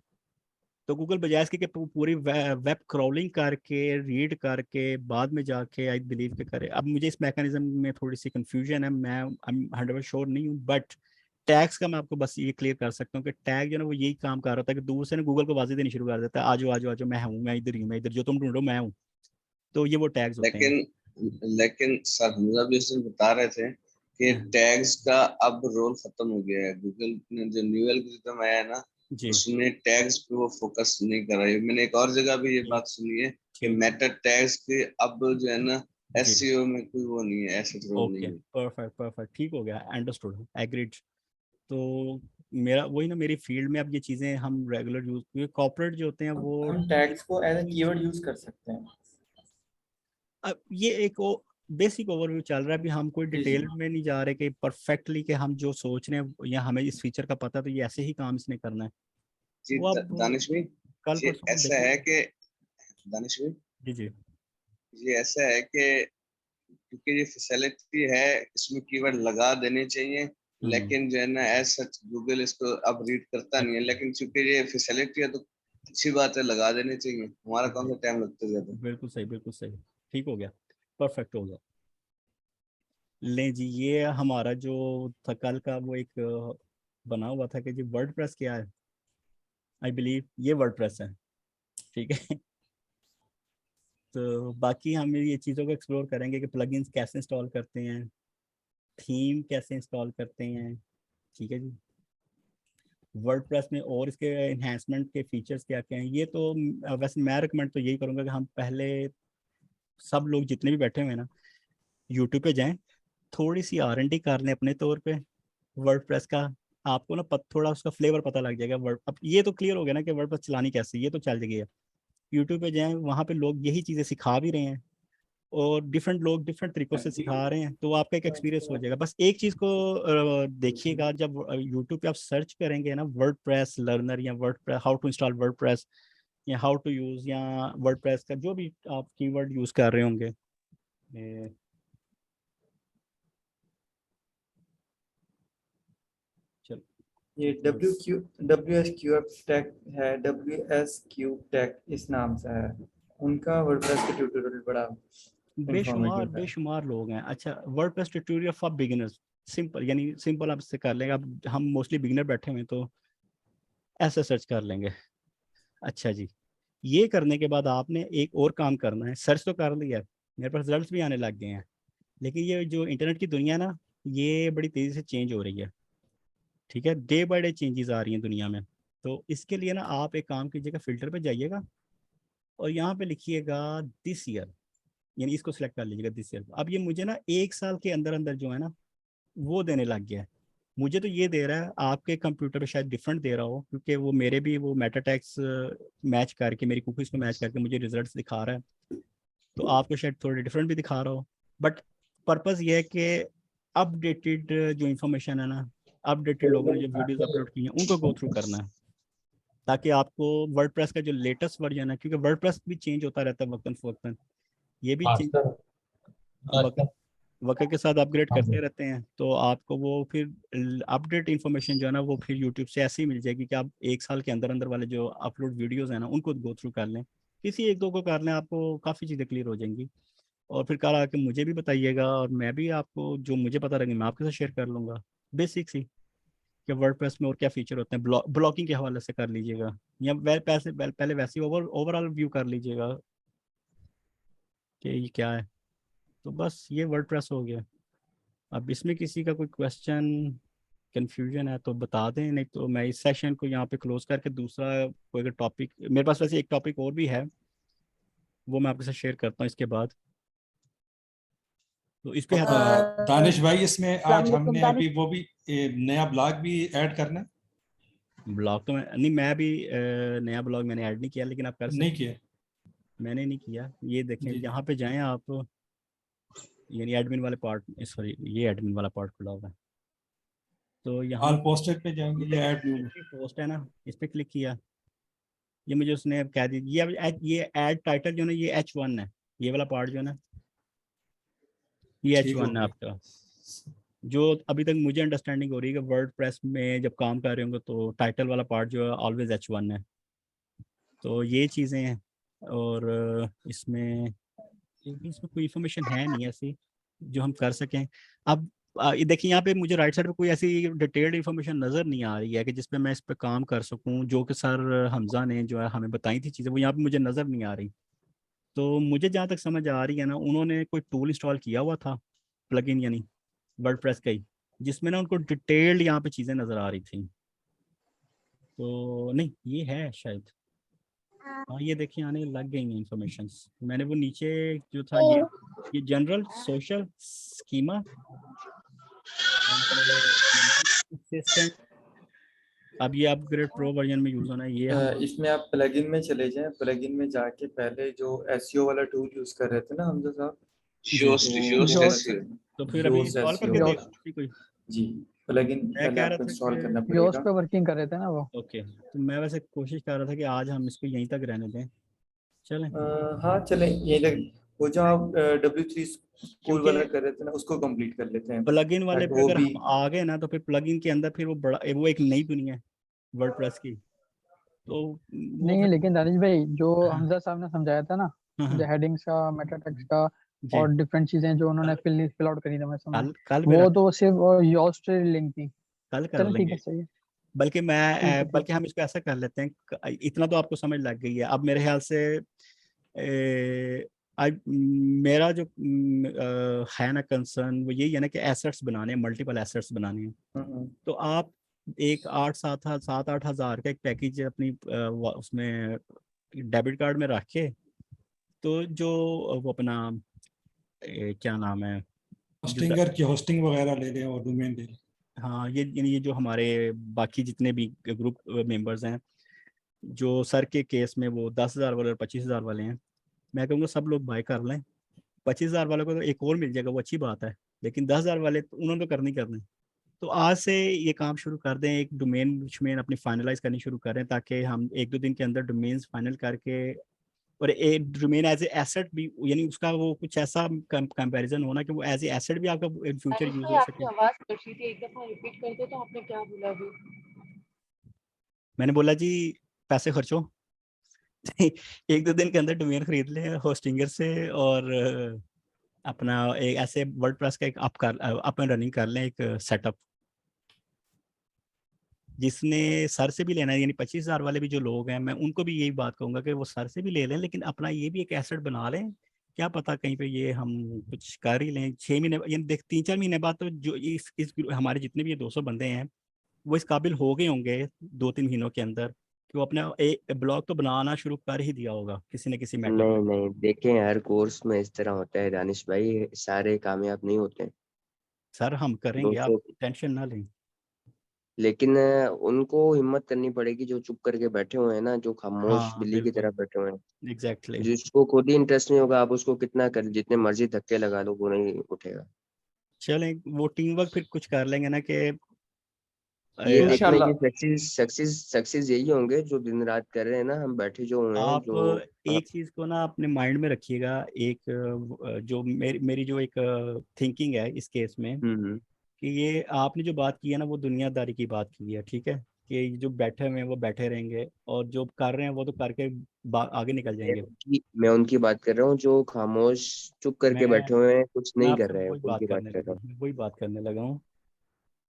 तो गूगल बजाय इसके कि पूरी वेब क्रॉलिंग करके रीड करके बाद में जाके आई बिलीव के करे। अब मुझे इस मैकेनिज्म में थोड़ी सी कंफ्यूजन है, मैं 100% श्योर नहीं हूँ, बट टैग्स का मैं आपको बस ये क्लियर कर सकता हूँ कि टैग जो है ना वो यही काम कर रहा था कि दूर से ना गूगल को आवाजें देनी शुरू कर देता है, आजो आजो आजो, मैं हूँ, मैं इधर ही हूँ, मैं इधर, जो तुम ढूंढो मैं हूँ। तो ये वो टैग्स होते हैं। लेकिन सर हमजा भी उसमें बता रहे थे कि टैग्स का अब रोल खत्म हो गया है। गूगल ने जो न्यू एल्गोरिथम आया है ना, उसमें टैग्स पे वो फोकस नहीं कर रहा है। मैंने एक और जगह भी ये बात सुनी है कि मेटा टैग्स के अब जो है ना एसईओ में कोई वो नहीं है, ऐसे रोल नहीं है। परफेक्ट परफेक्ट, ठीक हो गया, अंडरस्टूड, एग्रीड। तो मेरा वही ना, मेरी फील्ड में अब ये चीजें हम रेगुलर यूज, क्योंकि कॉर्पोरेट जो होते हैं वो हम टैग्स को एज ए कीवर्ड यूज कर सकते हैं। अब ये एक बेसिक ओवरव्यू चल रहा है, अभी हम कोई डिटेल में नहीं जा रहे कि परफेक्टली कि हम जो सोच रहे हैं या हमें इस फीचर का पता है तो ये ऐसे ही काम इसने करना है। जी वो अब दानिश भाई, कल परसों ऐसा है कि दानिश भाई जी जी ये ऐसा है कि क्योंकि ये फैसिलिटी है इसमें कीवर्ड लगा देने चाहिए, लेकिन जो है ना एज सच गूगल इसको अब रीड करता नहीं है। लेकिन चूंकि ये फैसिलिटी है तो अच्छी बात है, लगा देने चाहिए, हमारा कौन सा टाइम लगता है ज्यादा। बिल्कुल सही, ठीक हो गया, परफेक्ट हो गया। ले जी, ये हमारा जो था कल का वो एक बना हुआ था कि जी वर्डप्रेस क्या है। आई बिलीव ये वर्डप्रेस है, ठीक है। तो बाकी हम ये चीज़ों को एक्सप्लोर करेंगे कि प्लगइन्स कैसे इंस्टॉल करते हैं, थीम कैसे इंस्टॉल करते हैं, ठीक है जी। वर्डप्रेस में और इसके एनहांसमेंट के फीचर्स क्या क्या हैं, ये तो वैसे मैं रिकमेंड तो यही करूँगा कि हम पहले सब लोग जितने भी बैठे हुए हैं ना यूट्यूब पे जाएं, थोड़ी सी R&D कर लें अपने तौर पे वर्डप्रेस का। आपको ना थोड़ा उसका फ्लेवर पता लग जाएगा। वर्ड अब ये तो क्लियर हो गया ना कि वर्डप्रेस चलानी कैसे, ये तो चल जाएगी। यूट्यूब पे जाएं, वहाँ पे लोग यही चीज़ें सिखा भी रहे हैं और डिफरेंट लोग डिफरेंट तरीकों से सिखा रहे हैं, तो आपका एक एक्सपीरियंस हो जाएगा। बस एक चीज़ को देखिएगा, जब यूट्यूब पे आप सर्च करेंगे ना वर्डप्रेस लर्नर या WordPress how to install WordPress या हाउ टू यूज़ या वर्डप्रेस का जो भी आप कीवर्ड यूज़ कर रहे होंगे, ये WSQF टैग है, WSQ टैग इस नाम से है। उनका वर्डप्रेस का ट्यूटोरियल बड़ा बेशुमार लोग हैं। अच्छा, WordPress tutorial for beginners, simple, यानी सिंपल आप इससे कर लेंगे। अब हम मोस्टली बिगिनर बैठे हुए हैं तो ऐसे सर्च कर लेंगे। अच्छा जी, ये करने के बाद आपने एक और काम करना है। सर्च तो कर लिया, मेरे पास रिजल्ट्स भी आने लग गए हैं, लेकिन ये जो इंटरनेट की दुनिया ना ये बड़ी तेज़ी से चेंज हो रही है, ठीक है, डे बाय डे चेंजेस आ रही हैं दुनिया में। तो इसके लिए ना आप एक काम कीजिएगा, फिल्टर पे जाइएगा और यहाँ पे लिखिएगा दिस ईयर, यानी इसको सिलेक्ट कर लीजिएगा दिस ईयर। अब ये मुझे ना 1 साल के अंदर अंदर जो है ना वो देने लग गया है। मुझे तो ये दे रहा है, आपके कंप्यूटर पे शायद डिफरेंट दे रहा हो, क्योंकि वो मेरे भी वो मेटाटेक्स मैच करके मेरी कुकीज को मैच करके मुझे रिजल्ट्स दिखा रहा है, तो आपको शायद थोड़े डिफरेंट भी दिखा रहा हो। बट पर्पस ये है कि अपडेटेड जो इंफॉर्मेशन है ना, अपडेटेड लोगों ने जो वीडियोस अपलोड की हैं उनको गो थ्रू करना है, ताकि आपको वर्डप्रेस का जो लेटेस्ट वर्जन है, क्योंकि वर्डप्रेस भी चेंज होता रहता है वक्तन फवक्तन, ये भी वक्त के साथ अपग्रेड करते रहते हैं, तो आपको वो फिर अपडेट इन्फॉर्मेशन जो है ना वो फिर यूट्यूब से ऐसे ही मिल जाएगी कि आप 1 साल के अंदर अंदर वाले जो अपलोड वीडियोस हैं ना उनको गो थ्रू कर लें, किसी 1-2 को कर लें, आपको काफ़ी चीज़ें क्लियर हो जाएंगी। और फिर कल आके मुझे भी बताइएगा, और मैं भी आपको जो मुझे पता रहेंगे मैं आपके साथ शेयर कर लूँगा, बेसिक सी कि वर्डप्रेस में और क्या फीचर होते हैं, ब्लॉकिंग के हवाले से कर लीजिएगा, या पहले वैसे ओवरऑल व्यू कर लीजिएगा कि ये क्या है। तो बस ये वर्डप्रेस हो गया। अब इसमें किसी का कोई क्वेश्चन कंफ्यूजन है तो बता दें, नहीं तो मैं इस सेशन को यहाँ पे क्लोज करके दूसरा कोई अगर टॉपिक, मेरे पास वैसे एक टॉपिक और भी है वो मैं आपके साथ शेयर करता हूँ इसके बाद, तो इस पे दानिश भाई इसमें आज हमने अभी वो भी नया ब्लॉग भी ऐड करना है। ब्लॉग तो मैं भी नया ब्लॉग मैंने ऐड नहीं किया, लेकिन आप कर सकते नहीं किया, मैंने नहीं किया। ये देखें यहाँ पे जाएं आप, यानी एडमिन वाले पार्ट, सॉरी ये एडमिन वाला पार्ट खुला हुआ है, तो यहाँ ऑल पोस्टेड पे जाएंगे, ये ऐड पोस्ट है ना, इस पे क्लिक किया, ये मुझे उसने कह दी ये ऐड टाइटल जो है ना ये H1 है, ये वाला पार्ट जो है ना ये H1 है आपका, जो अभी तक मुझे अंडरस्टैंडिंग हो रही है कि वर्डप्रेस में जब काम कर रहे होंगे तो टाइटल वाला पार्ट जो है ऑलवेज H1 है। तो ये चीज़ें हैं, और इसमें कोई इन्फॉर्मेशन है नहीं ऐसी जो हम कर सकें। अब ये देखिए यहाँ पे मुझे राइट साइड पे कोई ऐसी डिटेल्ड इन्फॉर्मेशन नज़र नहीं आ रही है कि जिसपे मैं इस पे काम कर सकूं, जो कि सर हमजा ने जो है हमें बताई थी चीज़ें वो यहाँ पे मुझे नज़र नहीं आ रही। तो मुझे जहाँ तक समझ आ रही है ना, उन्होंने कोई टूल इंस्टॉल किया हुआ था, प्लगइन यानी वर्डप्रेस का ही, जिसमें ना उनको डिटेल्ड यहाँ पे चीज़ें नज़र आ रही थी। तो नहीं ये है शायद, हाँ ये देखिए आने लग गई हैं इन्फॉर्मेशन। मैंने वो नीचे जो था ये जनरल सोशल स्कीमा असिस्टेंट, अब ये अपग्रेड प्रो वर्जन में यूज होना है। ये इसमें आप प्लगइन में चले जाएं, प्लगइन में जाके पहले जो एसईओ वाला टूल यूज कर रहे थे ना हमजा साहब, तो फिर अभी इंस्टॉल करके देखिए कोई जी प्लगइन पहले आपको इंस्टॉल करना पड़ेगा। योस पे वर्किंग कर रहे थे ना वो। ओके, तो मैं वैसे कोशिश कर रहा था कि आज हम इसको यहीं तक रहने दें, चलें हाँ चलें यहीं तक, वो जो आप W3 स्कूल वाला कर रहे थे ना उसको कंप्लीट कर लेते हैं। प्लगइन वाले पे अगर हम आ गए ना तो फिर प्लगइन के अंदर फिर वो एक नई दुनिया है वर्डप्रेस की। तो नहीं लेकिन दानिश भाई जो हमजा साहब ने समझाया था ना, जो हेडिंग्स का, मेटा टेक्स्ट का और डिफरेंट चीजें जो उन्होंने फिल आउट करी थी मैं समझ, वो तो सिर्फ योस से लिंक थी। कल कर लेंगे, बल्कि हम इसको ऐसा कर लेते हैं, इतना तो आपको समझ लग गई है। अब मेरे ख्याल से मेरा जो है ना कंसर्न वो यही है ना कि एसेट्स बनाने हैं, मल्टीपल एसेट्स बनाने हैं। तो आप एक 7-8 हज़ार का एक पैकेज अपनी उसमें डेबिट कार्ड में रख के, तो जो वो अपना क्या नाम है होस्टिंगर की होस्टिंग वगैरह ले लें और डोमेन ले लें। हाँ ये जो हमारे बाकी जितने भी ग्रुप मेंबर्स हैं, जो सर के केस में वो 10,000 वाले और 25,000 वाले हैं, मैं कहूँगा सब लोग बाय कर लें। 25,000 वालों को तो एक और मिल जाएगा, वो अच्छी बात है, लेकिन 10,000 वाले तो उन्होंने तो करनी करने। तो आज से ये काम शुरू कर दें, एक डोमेन अपनी फाइनलाइज करनी शुरू करें, ताकि हम 1-2 दिन के अंदर डोमेन्स फाइनल करके, और एक डोमेन एज ए एसेट भी, यानी उसका वो कुछ ऐसा कंपैरिजन होना कि वो एज ए एसेट भी आपका इन फ्यूचर यूज हो सके। आवाज कटी थी, एक दफा रिपीट कर दो तो आपने क्या बोला अभी? मैंने बोला जी पैसे खर्चो 1-2 दिन के अंदर डोमेन खरीद ले होस्टिंगर से, और अपना एक ऐसे वर्डप्रेस का एक अप एंड रनिंग कर लें एक सेटअप, जिसने सर से भी लेना है, यानी 25,000 वाले भी जो लोग हैं, मैं उनको भी यही बात कहूँगा कि वो सर से भी ले लें, लेकिन अपना ये भी एक एसेट बना लें। क्या पता कहीं पे ये हम कुछ कर ही लें 6 महीने, यानी 3-4 महीने बाद तो जो इस हमारे जितने भी ये 200 बंदे हैं वो इस काबिल हो गए होंगे 2-3 महीनों के अंदर कि वो अपना एक ब्लॉग तो बनाना शुरू कर ही दिया होगा किसी न किसी मैटर। नहीं देखें, हर कोर्स में इस तरह होता है दानिश भाई, सारे कामयाब नहीं होते। सर हम करेंगे, आप टेंशन ना लें। लेकिन उनको हिम्मत करनी पड़ेगी जो चुप करके बैठे हुए हैं ना, जो खामोश हाँ बिल्ली की तरह बिल्कुल, बैठे हुए हैं। एग्जैक्टली। जिसको खुद ही इंटरेस्ट नहीं होगा, आप उसको कितना कर जितने मर्जी धक्के लगा लो वो नहीं उठेगा। चलें वो टीम वर्क फिर कुछ कर लेंगे ना कि ये देखना इंशाल्लाह। कि सक्सेस यही होंगे जो दिन रात कर रहे हैं ना, हम बैठे जो हुए हैं आप जो एक चीज को ना अपने माइंड में रखिएगा। एक जो मेरी जो एक थिंकिंग है इस केस में, हम्म। कि ये आपने जो बात की है ना वो दुनियादारी की बात की है, ठीक है, कि जो बैठे हुए हैं वो बैठे रहेंगे और जो कर रहे हैं वो तो करके आगे निकल जाएंगे। मैं उनकी बात कर रहा हूँ जो खामोश चुप करके मैं बैठे हुए हैं, कुछ मैं नहीं कर आपसे रहे हैं, वही बात उनकी बात करने कर रहा लगा हूँ। हूँ, वही बात करने लगा हूँ।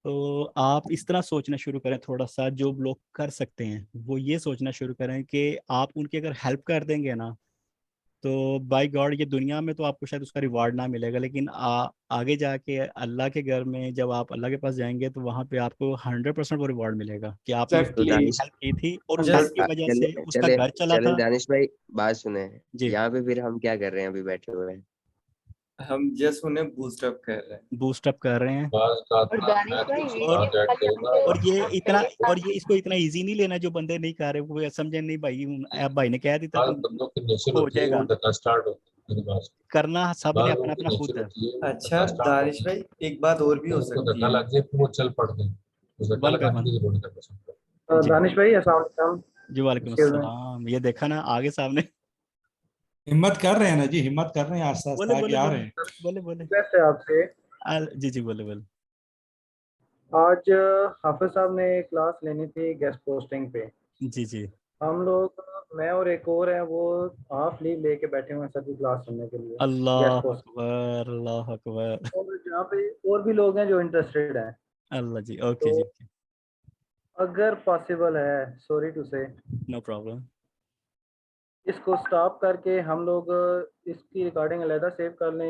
तो आप इस तरह सोचना शुरू करें, थोड़ा सा जो लोग कर सकते हैं वो ये सोचना शुरू करें कि आप उनकी अगर हेल्प कर देंगे ना, तो बाय गॉड ये दुनिया में तो आपको शायद उसका रिवार्ड ना मिलेगा, लेकिन आगे जाके अल्लाह के घर में जब आप अल्लाह के पास जाएंगे तो वहाँ पे आपको 100% वो रिवार्ड मिलेगा कि आपने तो एग्जैक्टली। उसकी दानिश हेल्प की थी और उस हेल्प जस्ट की वजह चले से उसका चले घर चला चले था। दानिश भाई, बात सुने। जी, यहाँ पे फिर हम क्या कर रहे हैं, अभी बैठे हुए हैं। हम जस्ट उन्हें बूस्ट अप कर रहे हैं। बूस्ट अप कर रहे हैं। और दानिश भाई और ये खाली हमको और ये इतना पहले और ये इसको इतना इजी नहीं लेना जो बंदे नहीं कर रहे, वो समझे नहीं भाई, अब भाई ने कह दिया तो हो जाएगा। करना सब ने अपना अपना खुद है। अच्छा दानिश भाई, एक बात और भी हो सकती है। One by one. जी दानिश भाई अस्सलाम वालेकुम। जी, वालेकुम Excuse me। अस्सलाम। ये देखा ना आगे सामने। हिम्मत कर रहे हैं ना जी, हिम्मत कर रहे हैं, आस्ता बोले आस्ता आगे बोले आ बोले रहे हैं। बोले बोले। रिक्वेस्ट है आपसे, जी जी, बोले बोले। आज हाफिज साहब ने क्लास लेनी थी गेस्ट पोस्टिंग पे। जी जी। हम लोग, मैं और एक और है, वो हाफ लीव लेके बैठे हुए हैं सभी क्लास सुनने के लिए गेस्ट अल्लाह पोस्ट। अकबर, अल्लाह अकबर। और जहाँ पे और भी लोग हैं जो इंटरेस्टेड हैं, अल्लाह जी, ओके तो जी, अगर पॉसिबल है, सॉरी टू से, नो प्रॉब्लम। इसको स्टॉप करके हम लोग इसकी रिकॉर्डिंग अलहदा सेव कर लें,